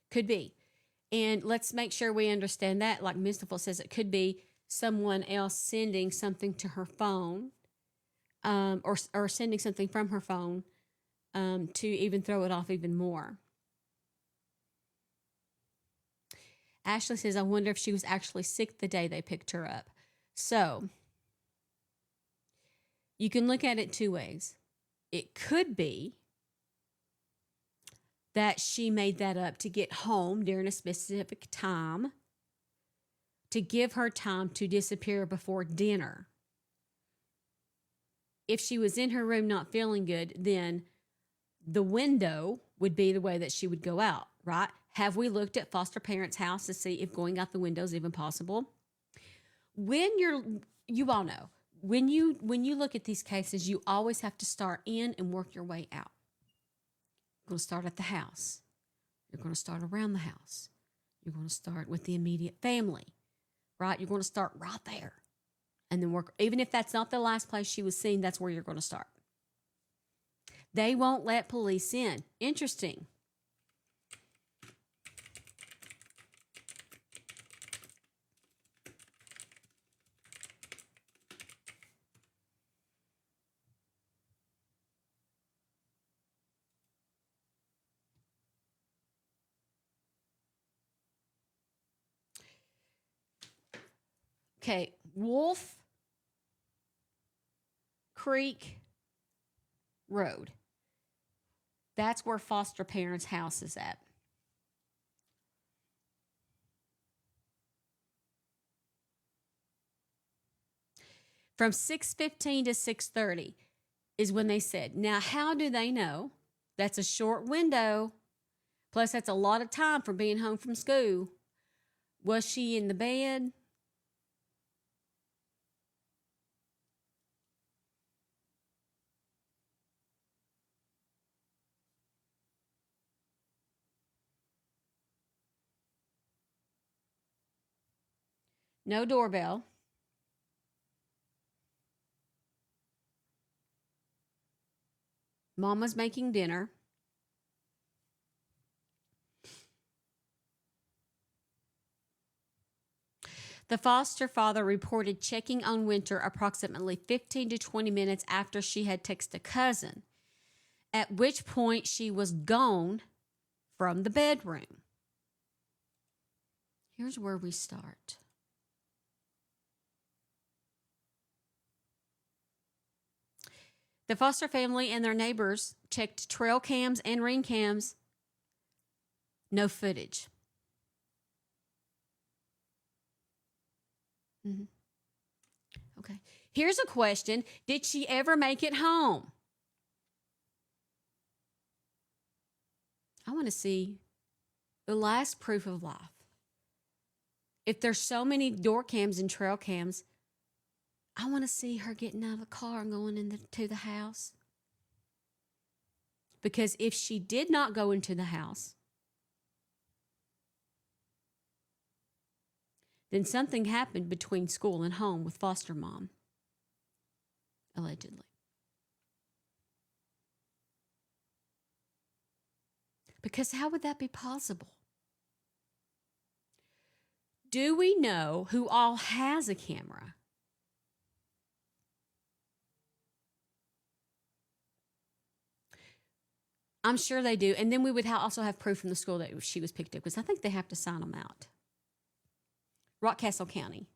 S1: Could be. And let's make sure we understand that. Like Mystical says, it could be someone else sending something to her phone, or sending something from her phone to even throw it off even more. Ashley says, I wonder if she was actually sick the day they picked her up. So you can look at it two ways. It could be that she made that up to get home during a specific time, to give her time to disappear before dinner. If she was in her room not feeling good, then the window would be the way that she would go out, right? Have we looked at foster parents' house to see if going out the window is even possible? You all know, when you look at these cases, you always have to start in and work your way out. You're going to start at the house. You're going to start around the house. You're going to start with the immediate family, right? You're going to start right there and then work. Even if that's not the last place she was seen, that's where you're going to start. They won't let police in. Interesting. Okay, Wolf Creek Road. That's where foster parents' house is at. From 6:15 to 6:30 is when they said. Now, how do they know? That's a short window. Plus, that's a lot of time for being home from school. Was she in the bed? No doorbell. Mama's making dinner. The foster father reported checking on Winter approximately 15 to 20 minutes after she had texted a cousin, at which point she was gone from the bedroom. Here's where we start. The foster family and their neighbors checked trail cams and ring cams. No footage. Okay. Here's a question. Did she ever make it home? I want to see the last proof of life. If there's so many door cams and trail cams, I want to see her getting out of the car and going into the house. Because if she did not go into the house, then something happened between school and home with foster mom, allegedly. Because how would that be possible? Do we know who all has a camera? I'm sure they do. And then we would also have proof from the school that she was picked up, because I think they have to sign them out. Rockcastle County.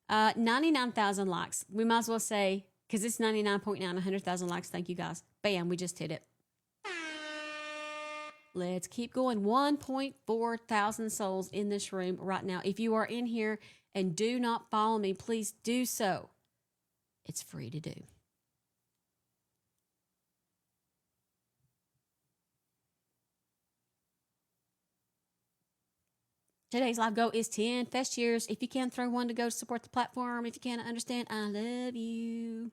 S1: 99,000 likes. We might as well say, because it's 99.9, 100,000 likes. Thank you, guys. Bam, we just hit it. Let's keep going. 1.4 thousand souls in this room right now. If you are in here and do not follow me, please do so. It's free to do. Today's live goal is 10 fest years. If you can, throw one to go to support the platform. If you can't understand, I love you.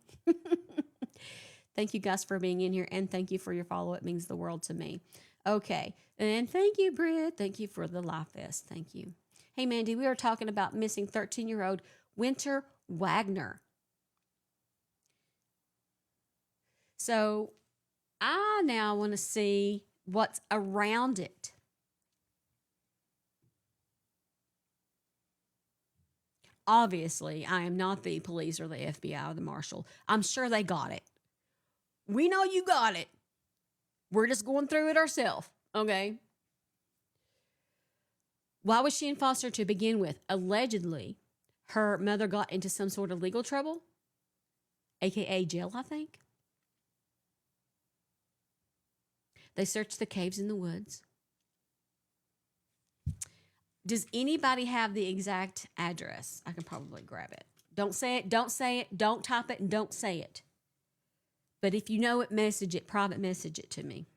S1: Thank you guys for being in here, and thank you for your follow. It means the world to me. Okay. And thank you, Britt. Thank you for the live fest. Thank you. Hey, Mandy, we are talking about missing 13-year-old Winter Wagner. So I now want to see what's around it. Obviously, I am not the police or the FBI or the marshal. I'm sure they got it. We know you got it. We're just going through it ourselves, okay? Why was she in foster to begin with? Allegedly, her mother got into some sort of legal trouble, aka jail, I think. They searched the caves in the woods. Does anybody have the exact address? I can probably grab it. Don't say it, don't say it, don't type it, and don't say it. But if you know it, message it, private message it to me.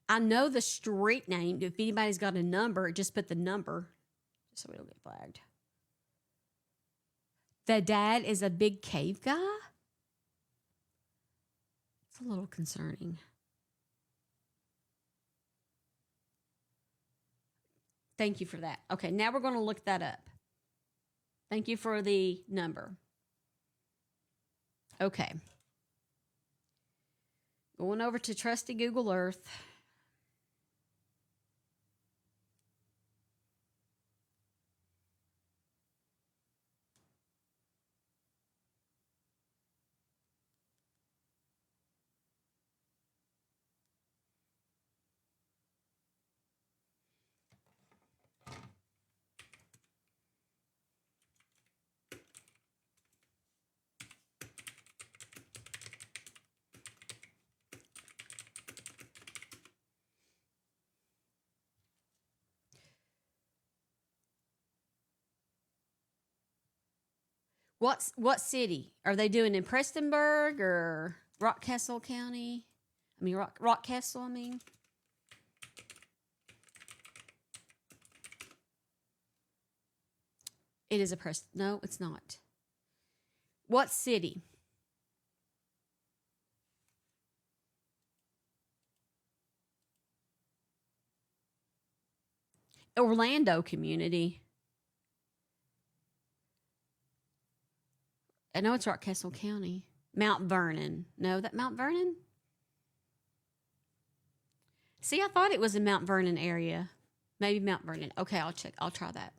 S1: I know the street name. If anybody's got a number, just put the number so we don't get flagged. The dad is a big cave guy? It's a little concerning. Thank you for that. Okay, now we're going to look that up. Thank you for the number. Okay. Going over to trusty Google Earth. What city are they doing in Prestonburg or Rockcastle County? I mean Rockcastle. I mean. It is a No, it's not. What city? Orlando community. I know it's Rockcastle County. Mount Vernon. No, that Mount Vernon? See, I thought it was in Mount Vernon area. Maybe Mount Vernon. Okay, I'll check. I'll try that.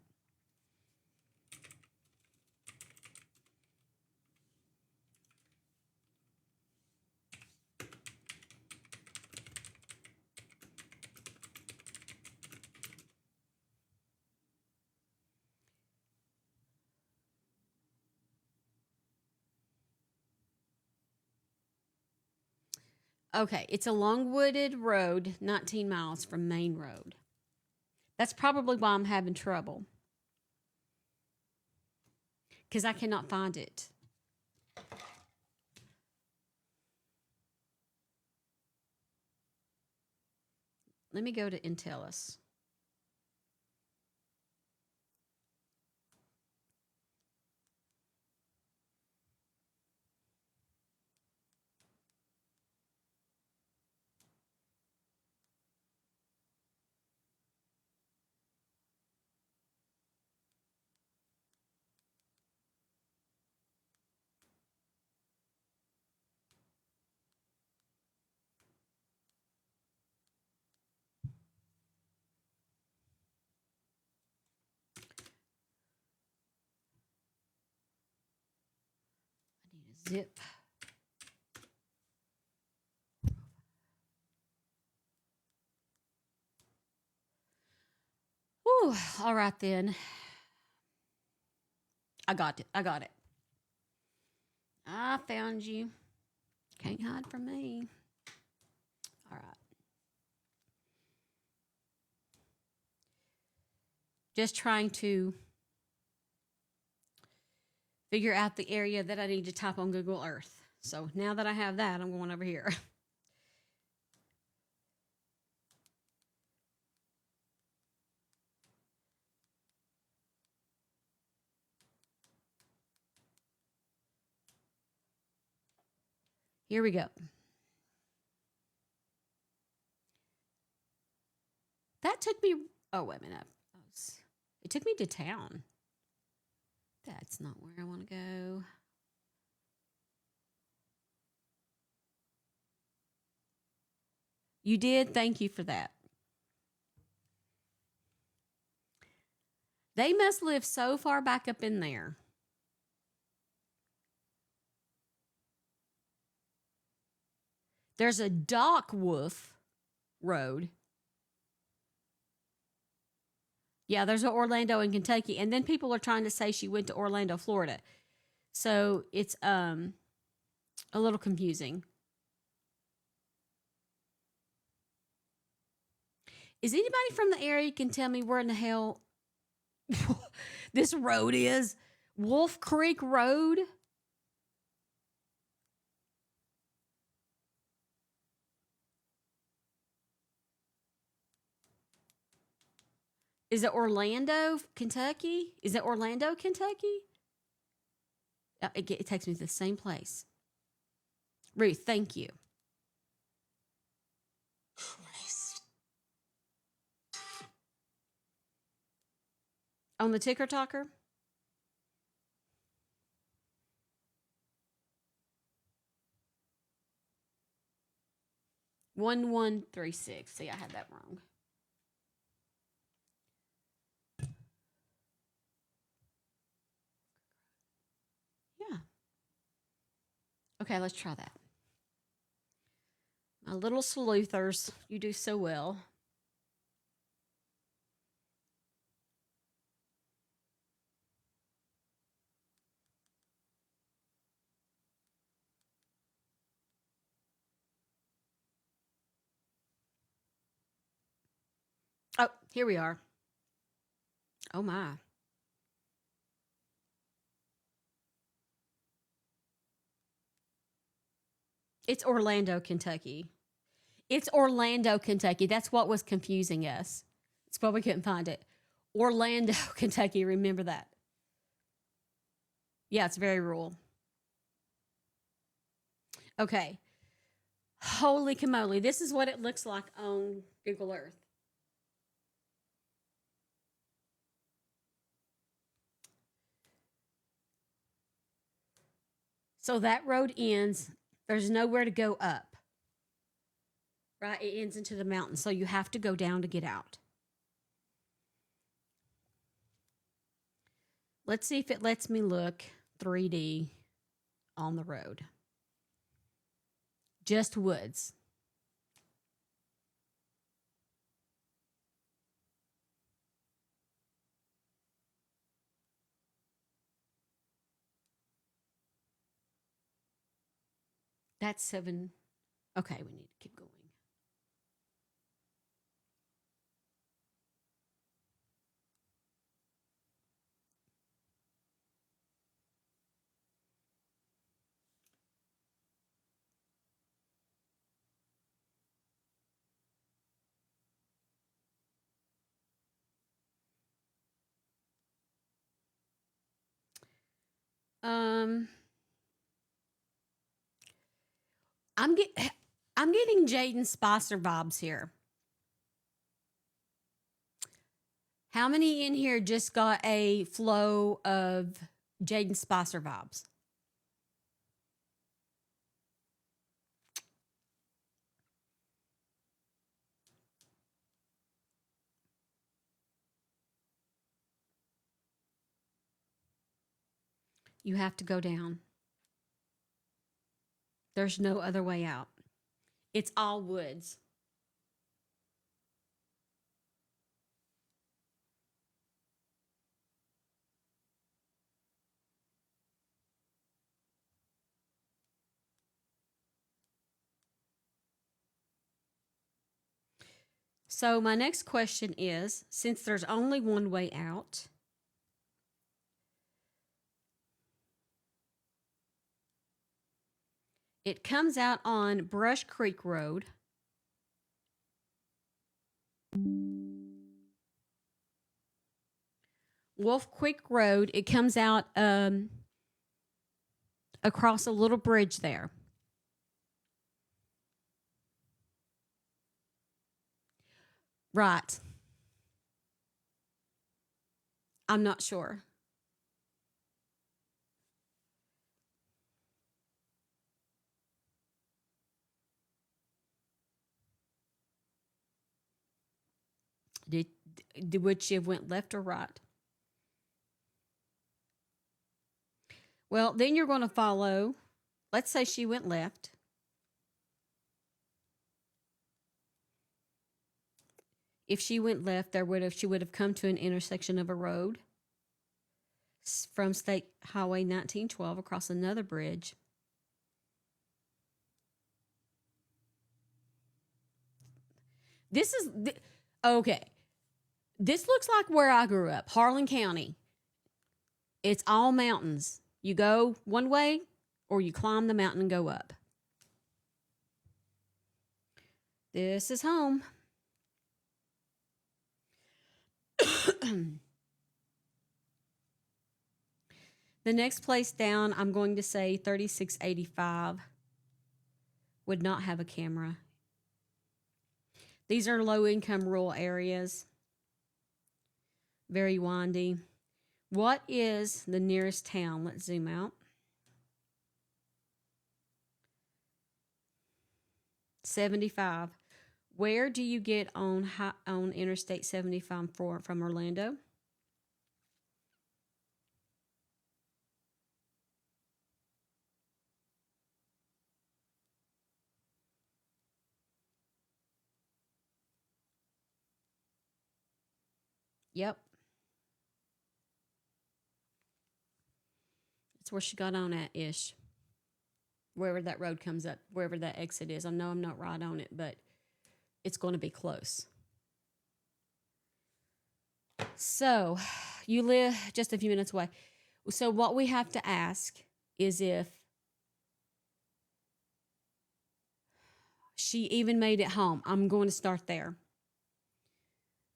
S1: Okay, it's a long wooded road, 19 miles from Main Road. That's probably why I'm having trouble. Because I cannot find it. Let me go to Intellis. I need a zip. Whew, all right then. I got it. I got it. I found you. Can't hide from me. All right. Just trying to figure out the area that I need to type on Google Earth. So now that I have that, I'm going over here. Here we go. That took me, oh, wait a minute. It took me to town. That's not where I want to go. You did? Thank you for that. They must live so far back up in there. There's a Dock Wolf Road. Yeah, there's an Orlando in Kentucky. And then people are trying to say she went to Orlando, Florida. So it's a little confusing. Is anybody from the area can tell me where in the hell this road is? Wolf Creek Road? Is it Orlando, Kentucky? Is it Orlando, Kentucky? It takes me to the same place. Ruth, thank you. Christ. On the ticker talker? $1136. See, I had that wrong. Yeah. Okay, let's try that. My little sleuthers, you do so well. Oh, here we are. Oh, my. It's Orlando, Kentucky. It's Orlando, Kentucky. That's what was confusing us. It's why we couldn't find it. Orlando, Kentucky. Remember that. Yeah, it's very rural. Okay. Holy camoly. This is what it looks like on Google Earth. So that road ends. There's nowhere to go up. Right? It ends into the mountain. So you have to go down to get out. Let's see if it lets me look 3D on the road. Just woods. That's 7. Okay, we need to keep going. I'm getting Jaden Spicer vibes here. How many in here just got a flow of Jaden Spicer vibes? You have to go down. There's no other way out. It's all woods. So my next question is, since there's only one way out, it comes out on Brush Creek Road. Wolf Creek Road, it comes out across a little bridge there. Right. I'm not sure. Would she have went left or right? Well, then you're going to follow. Let's say she went left. If she went left, she would have come to an intersection of a road from State Highway 1912 across another bridge. Okay. This looks like where I grew up, Harlan County. It's all mountains. You go one way or you climb the mountain and go up. This is home. The next place down, I'm going to say 3685 would not have a camera. These are low-income rural areas. Very windy. What is the nearest town? Let's zoom out. 75. Where do you get on Interstate 75 from Orlando? Yep. That's where she got on at-ish. Wherever that road comes up, wherever that exit is. I know I'm not right on it, but it's going to be close. So, you live just a few minutes away. So, what we have to ask is if She even made it home. I'm going to start there.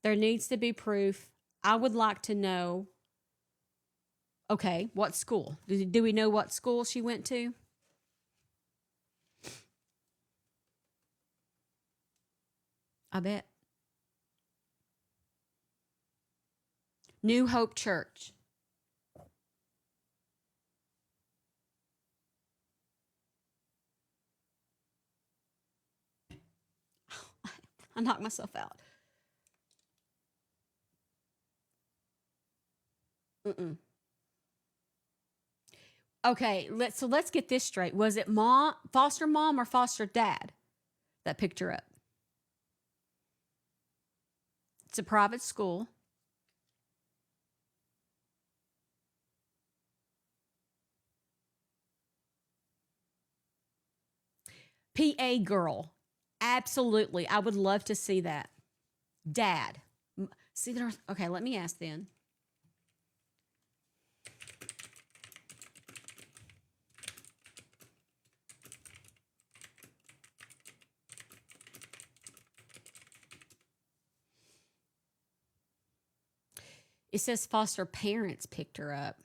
S1: There needs to be proof. I would like to know, okay, what school? Do we know what school she went to? I bet. New Hope Church. I knocked myself out. Okay, let's get this straight. Was it foster mom or foster dad that picked her up? It's a private school. PA girl. Absolutely. I would love to see that. Dad. See there. Okay, let me ask then. It says foster parents picked her up.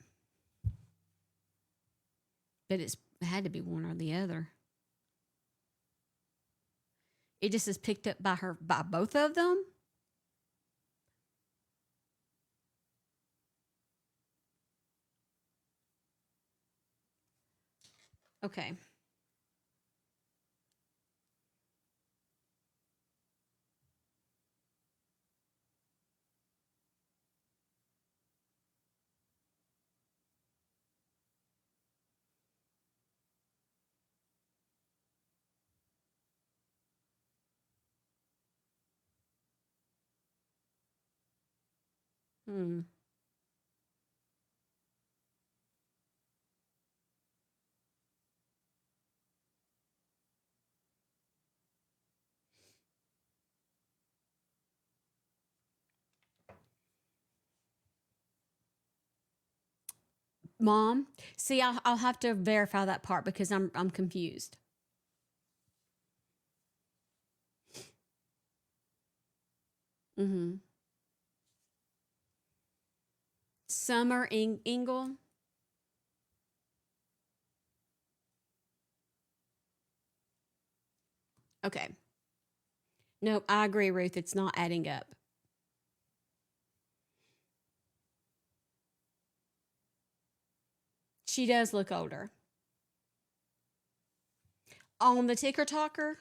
S1: But it had to be one or the other. It just is picked up by both of them. Okay. Hmm. Mom, see, I'll have to verify that part because I'm confused. Mm-hmm. Summer Ingle. Okay. Nope, I agree, Ruth. It's not adding up. She does look older. On the ticker talker?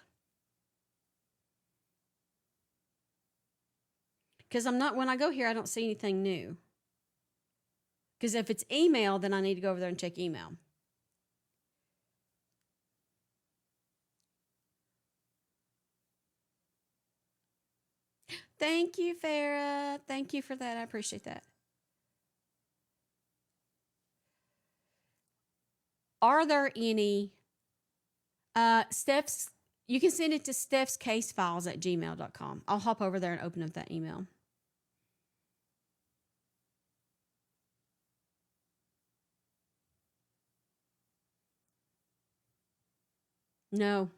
S1: Because when I go here, I don't see anything new. Because if it's email, then I need to go over there and check email. Thank you, Farah. Thank you for that. I appreciate that. Are there any Steph's? You can send it to Steph's case files at gmail.com. I'll hop over there and open up that email. No.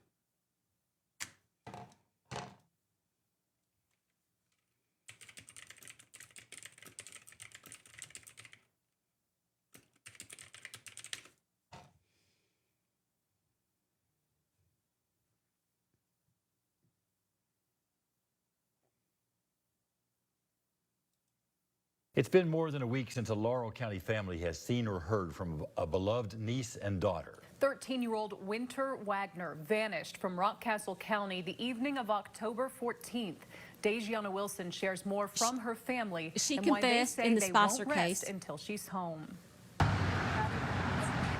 S17: It's been more than a week since a Laurel County family has seen or heard from a beloved niece and daughter.
S18: 13-year-old Winter Wagner vanished from Rockcastle County the evening of October 14th. Dejiana Wilson shares more from her family.
S1: She
S18: and why they
S1: confessed
S18: say
S1: in the
S18: they
S1: Spicer
S18: won't rest
S1: case
S18: until she's home.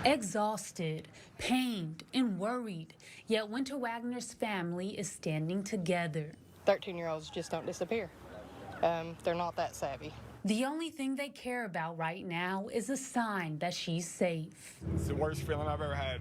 S14: Exhausted, pained, and worried, yet Winter Wagner's family is standing together.
S15: 13-year-olds just don't disappear. They're not that savvy.
S14: The only thing they care about right now is a sign that she's safe.
S6: It's the worst feeling I've ever had.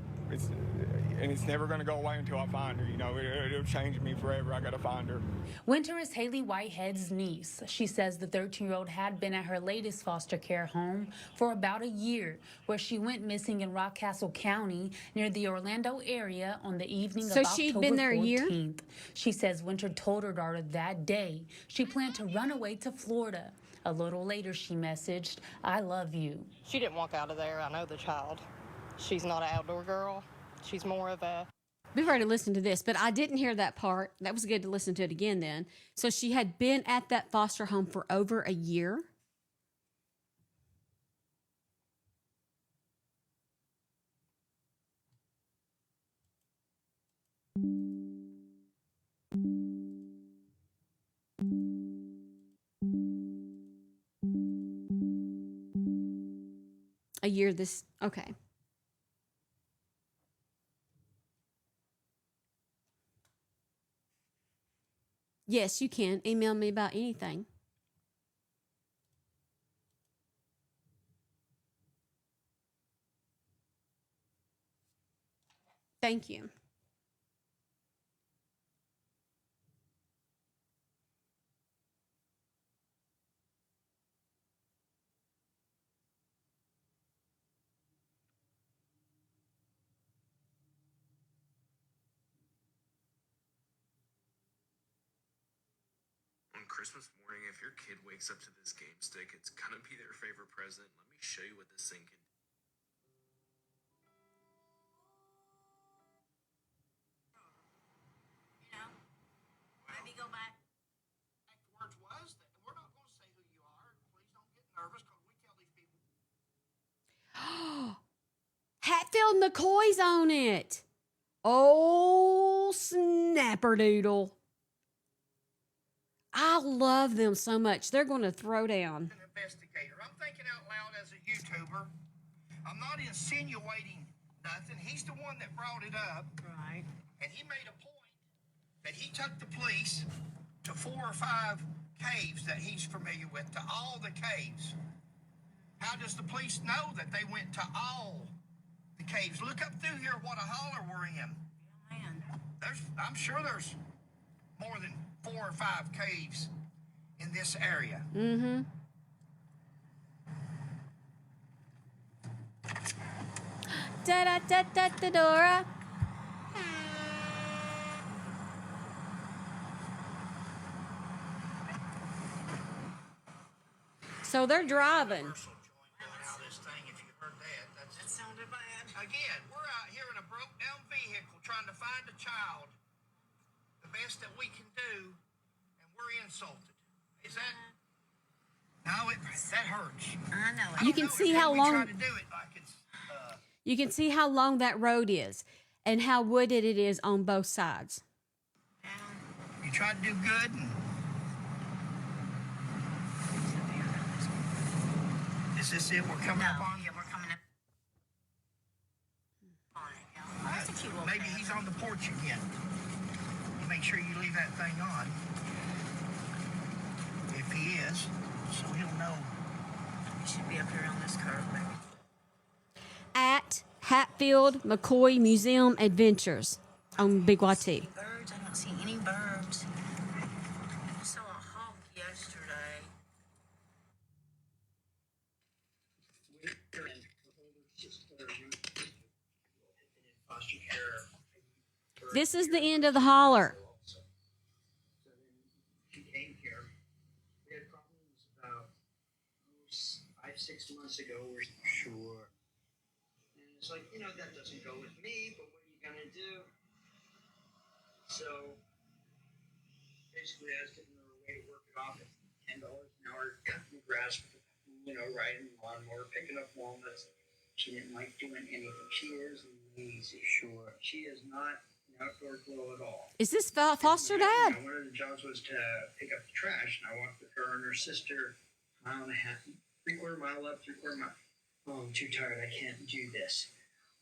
S6: and it's never going to go away until I find her. You know, it'll change me forever. I got to find her.
S14: Winter is Haley Whitehead's niece. She says the 13-year-old had been at her latest foster care home for about a year, where she went missing in Rockcastle County near the Orlando area on the evening of
S1: she'd
S14: October
S1: been there a
S14: 14th.
S1: year?
S14: She says Winter told her daughter that day she planned to run away to Florida. A little later, she messaged, "I love you."
S15: She didn't walk out of there. I know the child. She's not an outdoor girl. She's more of a...
S1: We've already listened to this, but I didn't hear that part. That was good to listen to it again then. So she had been at that foster home for over a year. A year this, okay. Yes, you can. Email me about anything. Thank you.
S19: On Christmas morning, if your kid wakes up to this game stick, it's gonna be their favorite present. Let me show you what this thing can do.
S20: Maybe go back where it was. We're not going to say who you are. Please don't get nervous because we tell these people.
S1: Hatfield McCoy's on it. Oh, snapperdoodle. I love them so much. They're going to throw down.
S20: An investigator. I'm thinking out loud as a YouTuber. I'm not insinuating nothing. He's the one that brought it up. Right. And he made a point that he took the police to 4 or 5 caves that he's familiar with, to all the caves. How does the police know that they went to all the caves? Look up through here what a holler we're in. Man. I'm sure there's more than 4 or 5 caves in this area.
S1: Mm-hmm. Da-da-da-da-da-dora. So they're driving.
S20: That sounded bad. Again, we're out here in a broke down vehicle trying to find a child. The best that we can do, and we're insulted. Is that? No, that hurts. I know.
S1: You can see how long.
S20: Try to do it like it's,
S1: You can see how long that road is and how wooded it is on both sides.
S20: you try to do good. And is this it? We're coming up on? Yeah, we're coming up on it. Maybe he's on the porch again. You make sure you leave that thing on. If he is, so he'll know. He should be up here on this curve, maybe.
S1: At Hatfield McCoy Museum Adventures on Big YT.
S20: Birds? I don't see any birds. I saw a hawk yesterday.
S1: This is the end of the holler.
S20: She came here. We had problems about 5-6 months ago. We're sure. And it's like, that doesn't go with me, but what are you going to do? So basically, I was getting her a way to work it off at $10 an hour, cutting the grass, riding the lawnmower, picking up walnuts. She didn't like doing anything. She is lazy. Sure. She is not an outdoor girl at all.
S1: Is this foster dad?
S20: One of the jobs was to pick up the trash, and I walked with her and her sister 1.5 miles, 3/4 mile up, 3/4 mile. Oh, I'm too tired. I can't do this.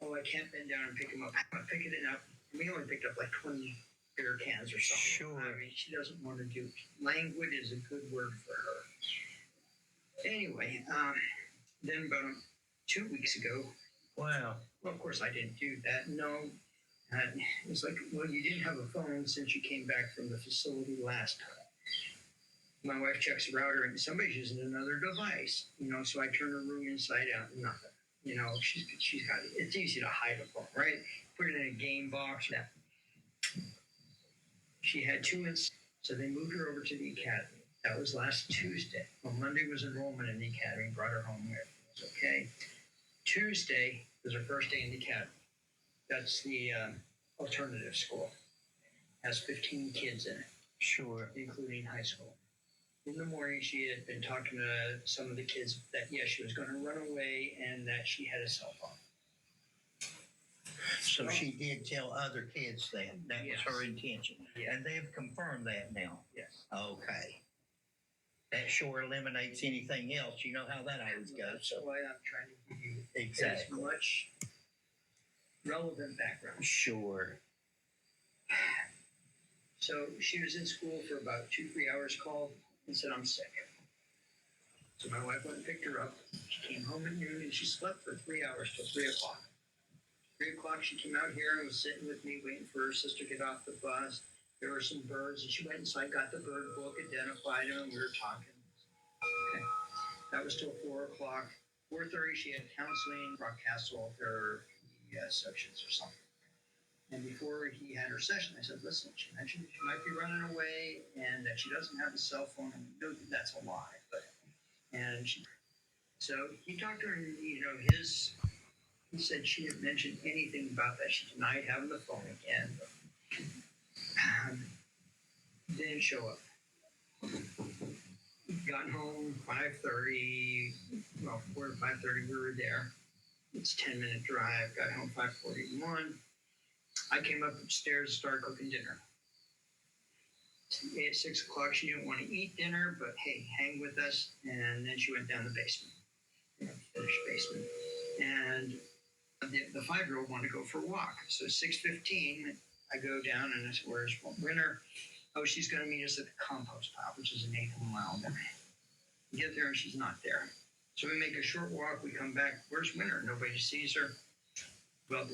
S20: Oh, I can't bend down and pick him up. I'm picking it up. We only picked up like 20 beer cans or something. Sure. I mean, she doesn't want to do. Languid is a good word for her. Anyway, then about 2 weeks ago. Wow. Well, of course I didn't do that. No. It's like, well, you didn't have a phone since you came back from the facility last time. My wife checks the router and somebody's using another device, so I turn her room inside out, nothing. She's got it. It's easy to hide a phone, right? Put it in a game box. Yeah. She had 2 months, so they moved her over to the academy. That was last Tuesday. On Monday was enrollment in the academy, brought her home with. It was okay. Tuesday was her first day in the academy. That's the alternative school. Has 15 kids in it. Sure. Including high school. In the morning, she had been talking to some of the kids that, yes, she was going to run away and that she had a cell phone.
S21: So she did tell other kids that. That was her intention.
S20: Yes.
S21: And they've confirmed that now.
S20: Yes.
S21: Okay. That sure eliminates anything else. You know how that always goes.
S20: That's why I'm trying to give you
S21: Exactly.
S20: as much relevant background.
S21: Sure.
S20: So she was in school for about 2-3 hours, called and said, I'm sick. So my wife went and picked her up. She came home at noon and she slept for 3 hours till 3 o'clock. 3 o'clock, she came out here and was sitting with me waiting for her sister to get off the bus. There were some birds and she went inside, got the bird book, identified them, and we were talking. Okay. That was till 4 o'clock. 4:30, she had counseling, Rock Castle, their sections or something. And before he had her session, I said, listen, she mentioned that she might be running away and that she doesn't have a cell phone. And we know that that's a lie. So he talked to her and, he said she didn't mention anything about that. She denied having the phone again. Didn't show up. Got home 5:30, 4 to 5:30, we were there. It's a 10-minute drive. Got home 5:41. I came up upstairs and started cooking dinner. At 6 o'clock, she didn't want to eat dinner, but hey, hang with us. And then she went down the basement, finished basement. And the 5-year-old wanted to go for a walk. So 6:15, I go down and I said, where's Winter? Oh, she's going to meet us at the compost pile, which is an 8-mile drive. We get there and she's not there. So we make a short walk. We come back. Where's Winter? Nobody sees her. Well,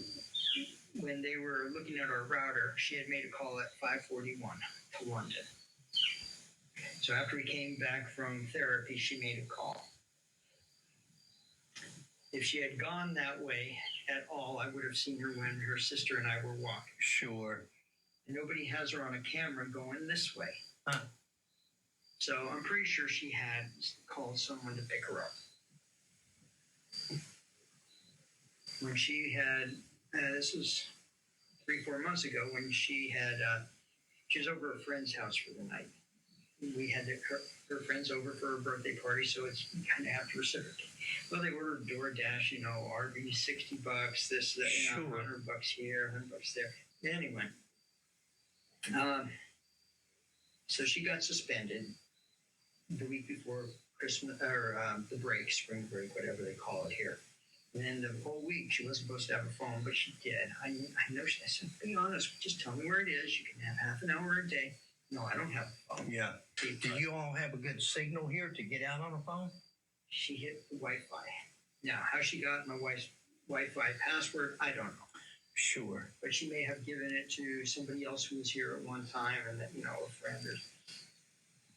S20: when they were looking at our router, she had made a call at 5:41 to London. So after we came back from therapy, she made a call. If she had gone that way at all, I would have seen her when her sister and I were walking.
S21: Sure.
S20: And nobody has her on a camera going this way. Huh. So I'm pretty sure she had called someone to pick her up. When she had, this was 3-4 months ago, when she was over at a friend's house for the night. We had her friends over for her birthday party, so it's kind of have to reciprocate. Well, they ordered DoorDash, RV, $60, this, that,
S21: Sure.
S20: $100 here, $100 there. Anyway, so she got suspended the week before Christmas, or the break, spring break, whatever they call it here. And then the whole week, she wasn't supposed to have a phone, but she did. I know I said, be honest, just tell me where it is. You can have half an hour a day. No, I don't have a phone.
S21: Yeah. Do you all have a good signal here to get out on a phone?
S20: She hit the Wi-Fi. Now, how she got my wife's Wi-Fi password, I don't know.
S21: Sure.
S20: But she may have given it to somebody else who was here at one time and that, a friend or...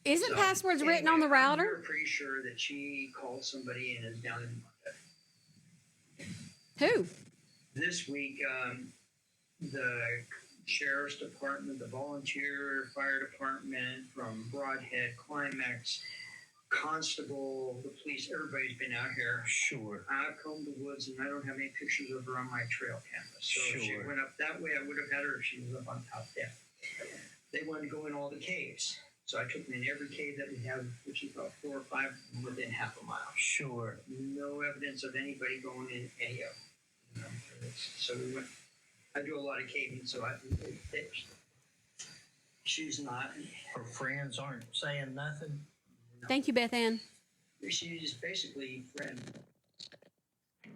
S1: Isn't passwords written on the router?
S20: I'm pretty sure that she called somebody and is down in Monday.
S1: Who?
S20: This week, the sheriff's department, the volunteer fire department from Broadhead, Climax, constable, the police, everybody's been out here.
S21: Sure.
S20: I've combed the woods and I don't have any pictures of her on my trail camera. So if she
S21: Sure.
S20: went up that way, I would have had her if she was up on top there. They wanted to go in all the caves. So I took them in every cave that we have, which is about 4 or 5 within half a mile.
S21: Sure.
S20: No evidence of anybody going in any of them. So we went. I do a lot of caving, so she's not.
S21: Her friends aren't saying nothing?
S20: No.
S1: Thank you, Beth Ann.
S20: She's basically friend.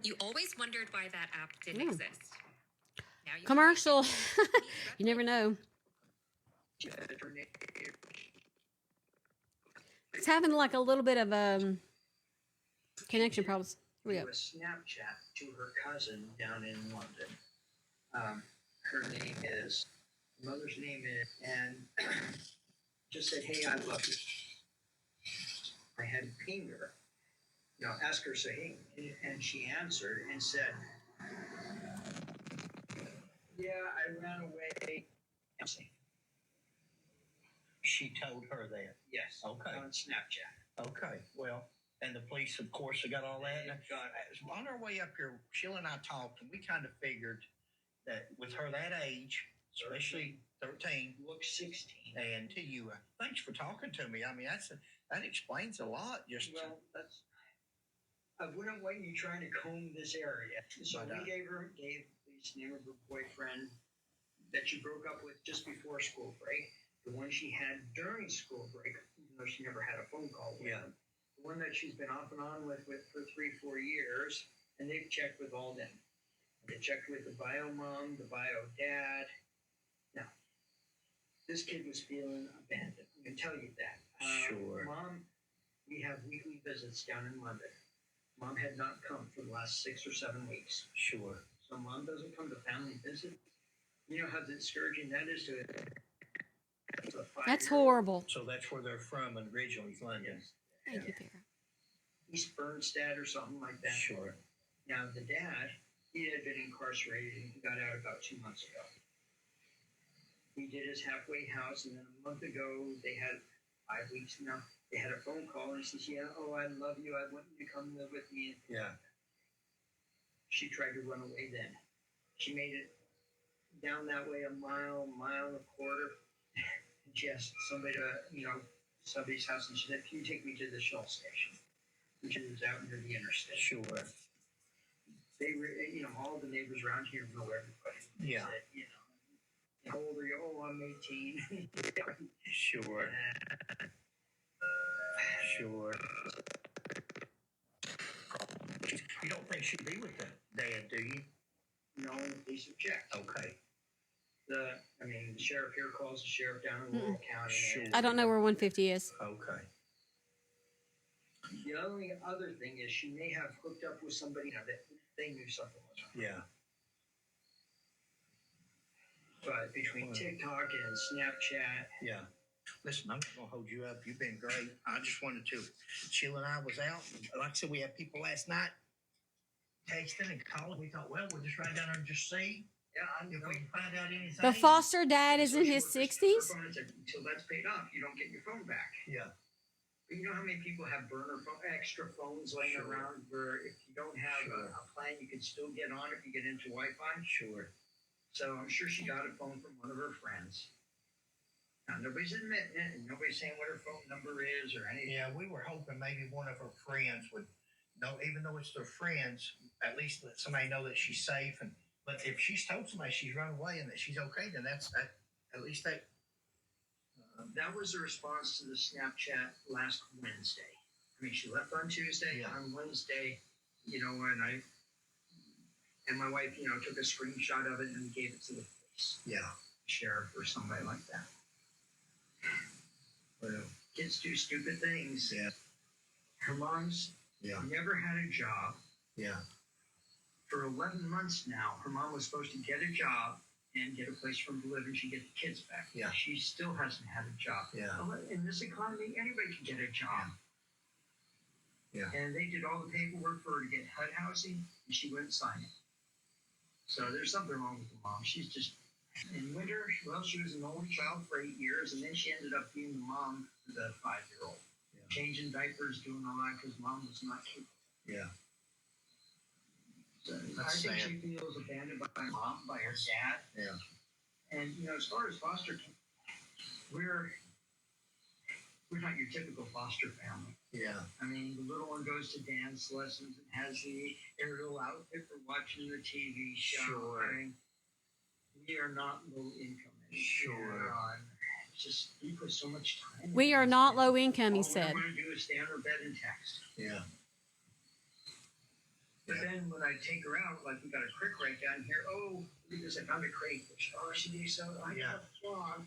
S22: You always wondered why that app didn't exist. Now you
S1: Commercial. You never know. It's having like a little bit of connection problems. Here we go.
S20: A Snapchat to her cousin down in London.
S21: her name is, mother's name is, and just said, hey, I love you. I had to ping her, ask her, say, hey, and she answered and said, yeah, I ran away. She told her that? Yes. Okay. On Snapchat. Okay, well, and the police, of course, have got all that. On our way up here, Sheila and I talked, and we kind of figured that with her that age, especially 13, looks 16, and to you, thanks for talking to me. I mean, that explains a lot. Just well, that's. I wouldn't want you trying to comb this area, so we gave the name of her boyfriend that she broke up with just before school break. The one she had during school break, even though she never had a phone call with him. The one that she's been off and on with for 3-4 years, and they've checked with all them. They checked with the bio mom, the bio dad. Now, this kid was feeling abandoned. I can tell you that. Sure. Mom, we have weekly visits down in London. Mom had not come for the last 6 or 7 weeks. Sure. So mom doesn't come to family visit. You know how discouraging that is to it.
S1: That's horrible.
S21: So that's where they're from originally, London.
S1: Thank you, Tara.
S21: East Bernstead or something like that. Sure. Now, the dad, he had been incarcerated and he got out about 2 months ago. He did his halfway house, and then a month ago, they had 5 weeks now, they had a phone call, and he says, yeah, oh, I love you. I want you to come live with me. Yeah. She tried to run away then. She made it down that way a mile and a quarter. She asked somebody to, somebody's house, and she said, can you take me to the Shell station, which is out near the interstate? Sure. They were, all the neighbors around here know everybody. They said, how old are you? Oh, I'm 18. Sure. Sure. You don't think she'd be with the dad, do you? No, they subject. Okay. The sheriff here calls the sheriff down in Laurel County. Sure.
S1: I don't know where 150 is.
S21: Okay. The only other thing is she may have hooked up with somebody that they knew something was wrong. Yeah. But between TikTok and Snapchat. Yeah. Listen, I'm not going to hold you up. You've been great. I just wanted to. Sheila and I was out. Like I said, we had people last night texting and calling. We thought, well, we'll just ride down there and just see. Yeah, if we can find out anything.
S1: The foster dad is in his 60s?
S21: Until that's paid off, you don't get your phone back. Yeah. But you know how many people have extra phones laying around where if you don't have a plan, you can still get on if you get into Wi-Fi? Sure. So I'm sure she got a phone from one of her friends. Now, nobody's admitting it, and nobody's saying what her phone number is or anything. Yeah, we were hoping maybe one of her friends would know, even though it's their friends, at least let somebody know that she's safe. But if she's told somebody she's run away and that she's okay, then that's at least that. That was the response to the Snapchat last Wednesday. She left on Tuesday. Yeah. On Wednesday, and my wife, took a screenshot of it and gave it to the police. Yeah. Sheriff or somebody like that. Well, kids do stupid things. Yeah. Her mom's never had a job. Yeah. For 11 months now, her mom was supposed to get a job and get a place for them to live, and she'd get the kids back. Yeah. She still hasn't had a job. Yeah. In this economy, anybody can get a job. Yeah. And they did all the paperwork for her to get HUD housing, and she wouldn't sign it. So there's something wrong with the mom. She's just, in winter, she was an only child for 8 years, and then she ended up being the mom for the 5-year-old. Yeah. Changing diapers, doing all that, because mom was not capable. Yeah. So I think she feels abandoned by her mom, by her dad. Yeah. And, as far as foster care, we're not your typical foster family. Yeah. The little one goes to dance lessons and has the aerial outfit for watching the TV show. Sure. We are not low income. Sure. It's just, we put so much time.
S1: We are not low income, he said.
S21: All we want to do is stay on her bed and text. Yeah. But then when I take her out, like we got a crick right down here. Oh, because I found a crayfish. Oh, she did so. I got a frog.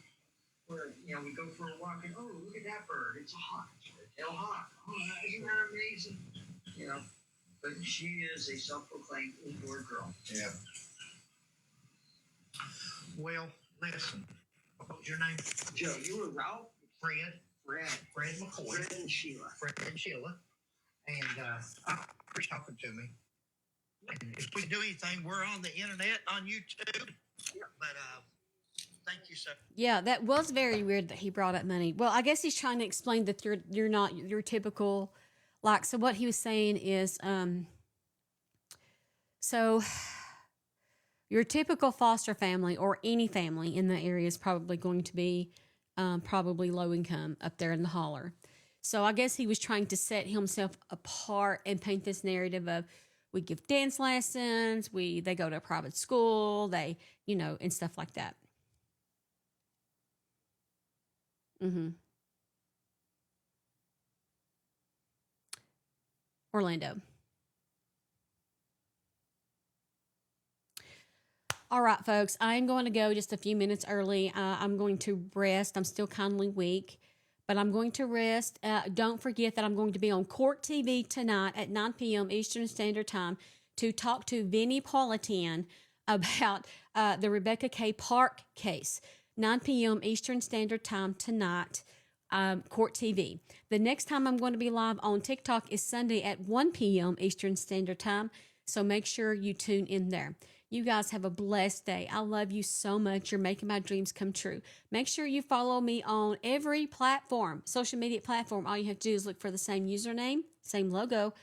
S21: Where we go for a walk and look at that bird. It's a hawk. It's a red-tailed hawk. Oh, isn't that amazing? But she is a self-proclaimed indoor girl. Yeah.
S20: Well, listen. What was your name? Joe. You were Ralph? Fred. Fred McCoy. Fred and Sheila. And I appreciate talking to me. And if we do anything, we're on the internet, on YouTube. But thank you, sir.
S1: Yeah, that was very weird that he brought up money. Well, I guess he's trying to explain that you're not your typical, like, so what he was saying is, so your typical foster family or any family in the area is probably going to be probably low income up there in the holler. So I guess he was trying to set himself apart and paint this narrative of, we give dance lessons, they go to a private school, they, and stuff like that. Orlando. All right, folks, I'm going to go just a few minutes early. I'm going to rest. I'm still kindly weak, but I'm going to rest. Don't forget that I'm going to be on Court TV tonight at 9 p.m. Eastern Standard Time to talk to Vinnie Politan about the Rebecca K. Park case. 9 p.m. Eastern Standard Time tonight, Court TV. The next time I'm going to be live on TikTok is Sunday at 1 p.m. Eastern Standard Time, so make sure you tune in there. You guys have a blessed day. I love you so much. You're making my dreams come true. Make sure you follow me on every platform, social media platform. All you have to do is look for the same username, same logo.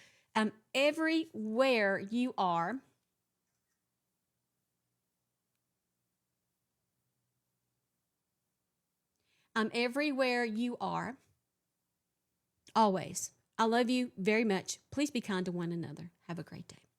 S1: Everywhere you are. I'm everywhere you are. Always. I love you very much. Please be kind to one another. Have a great day.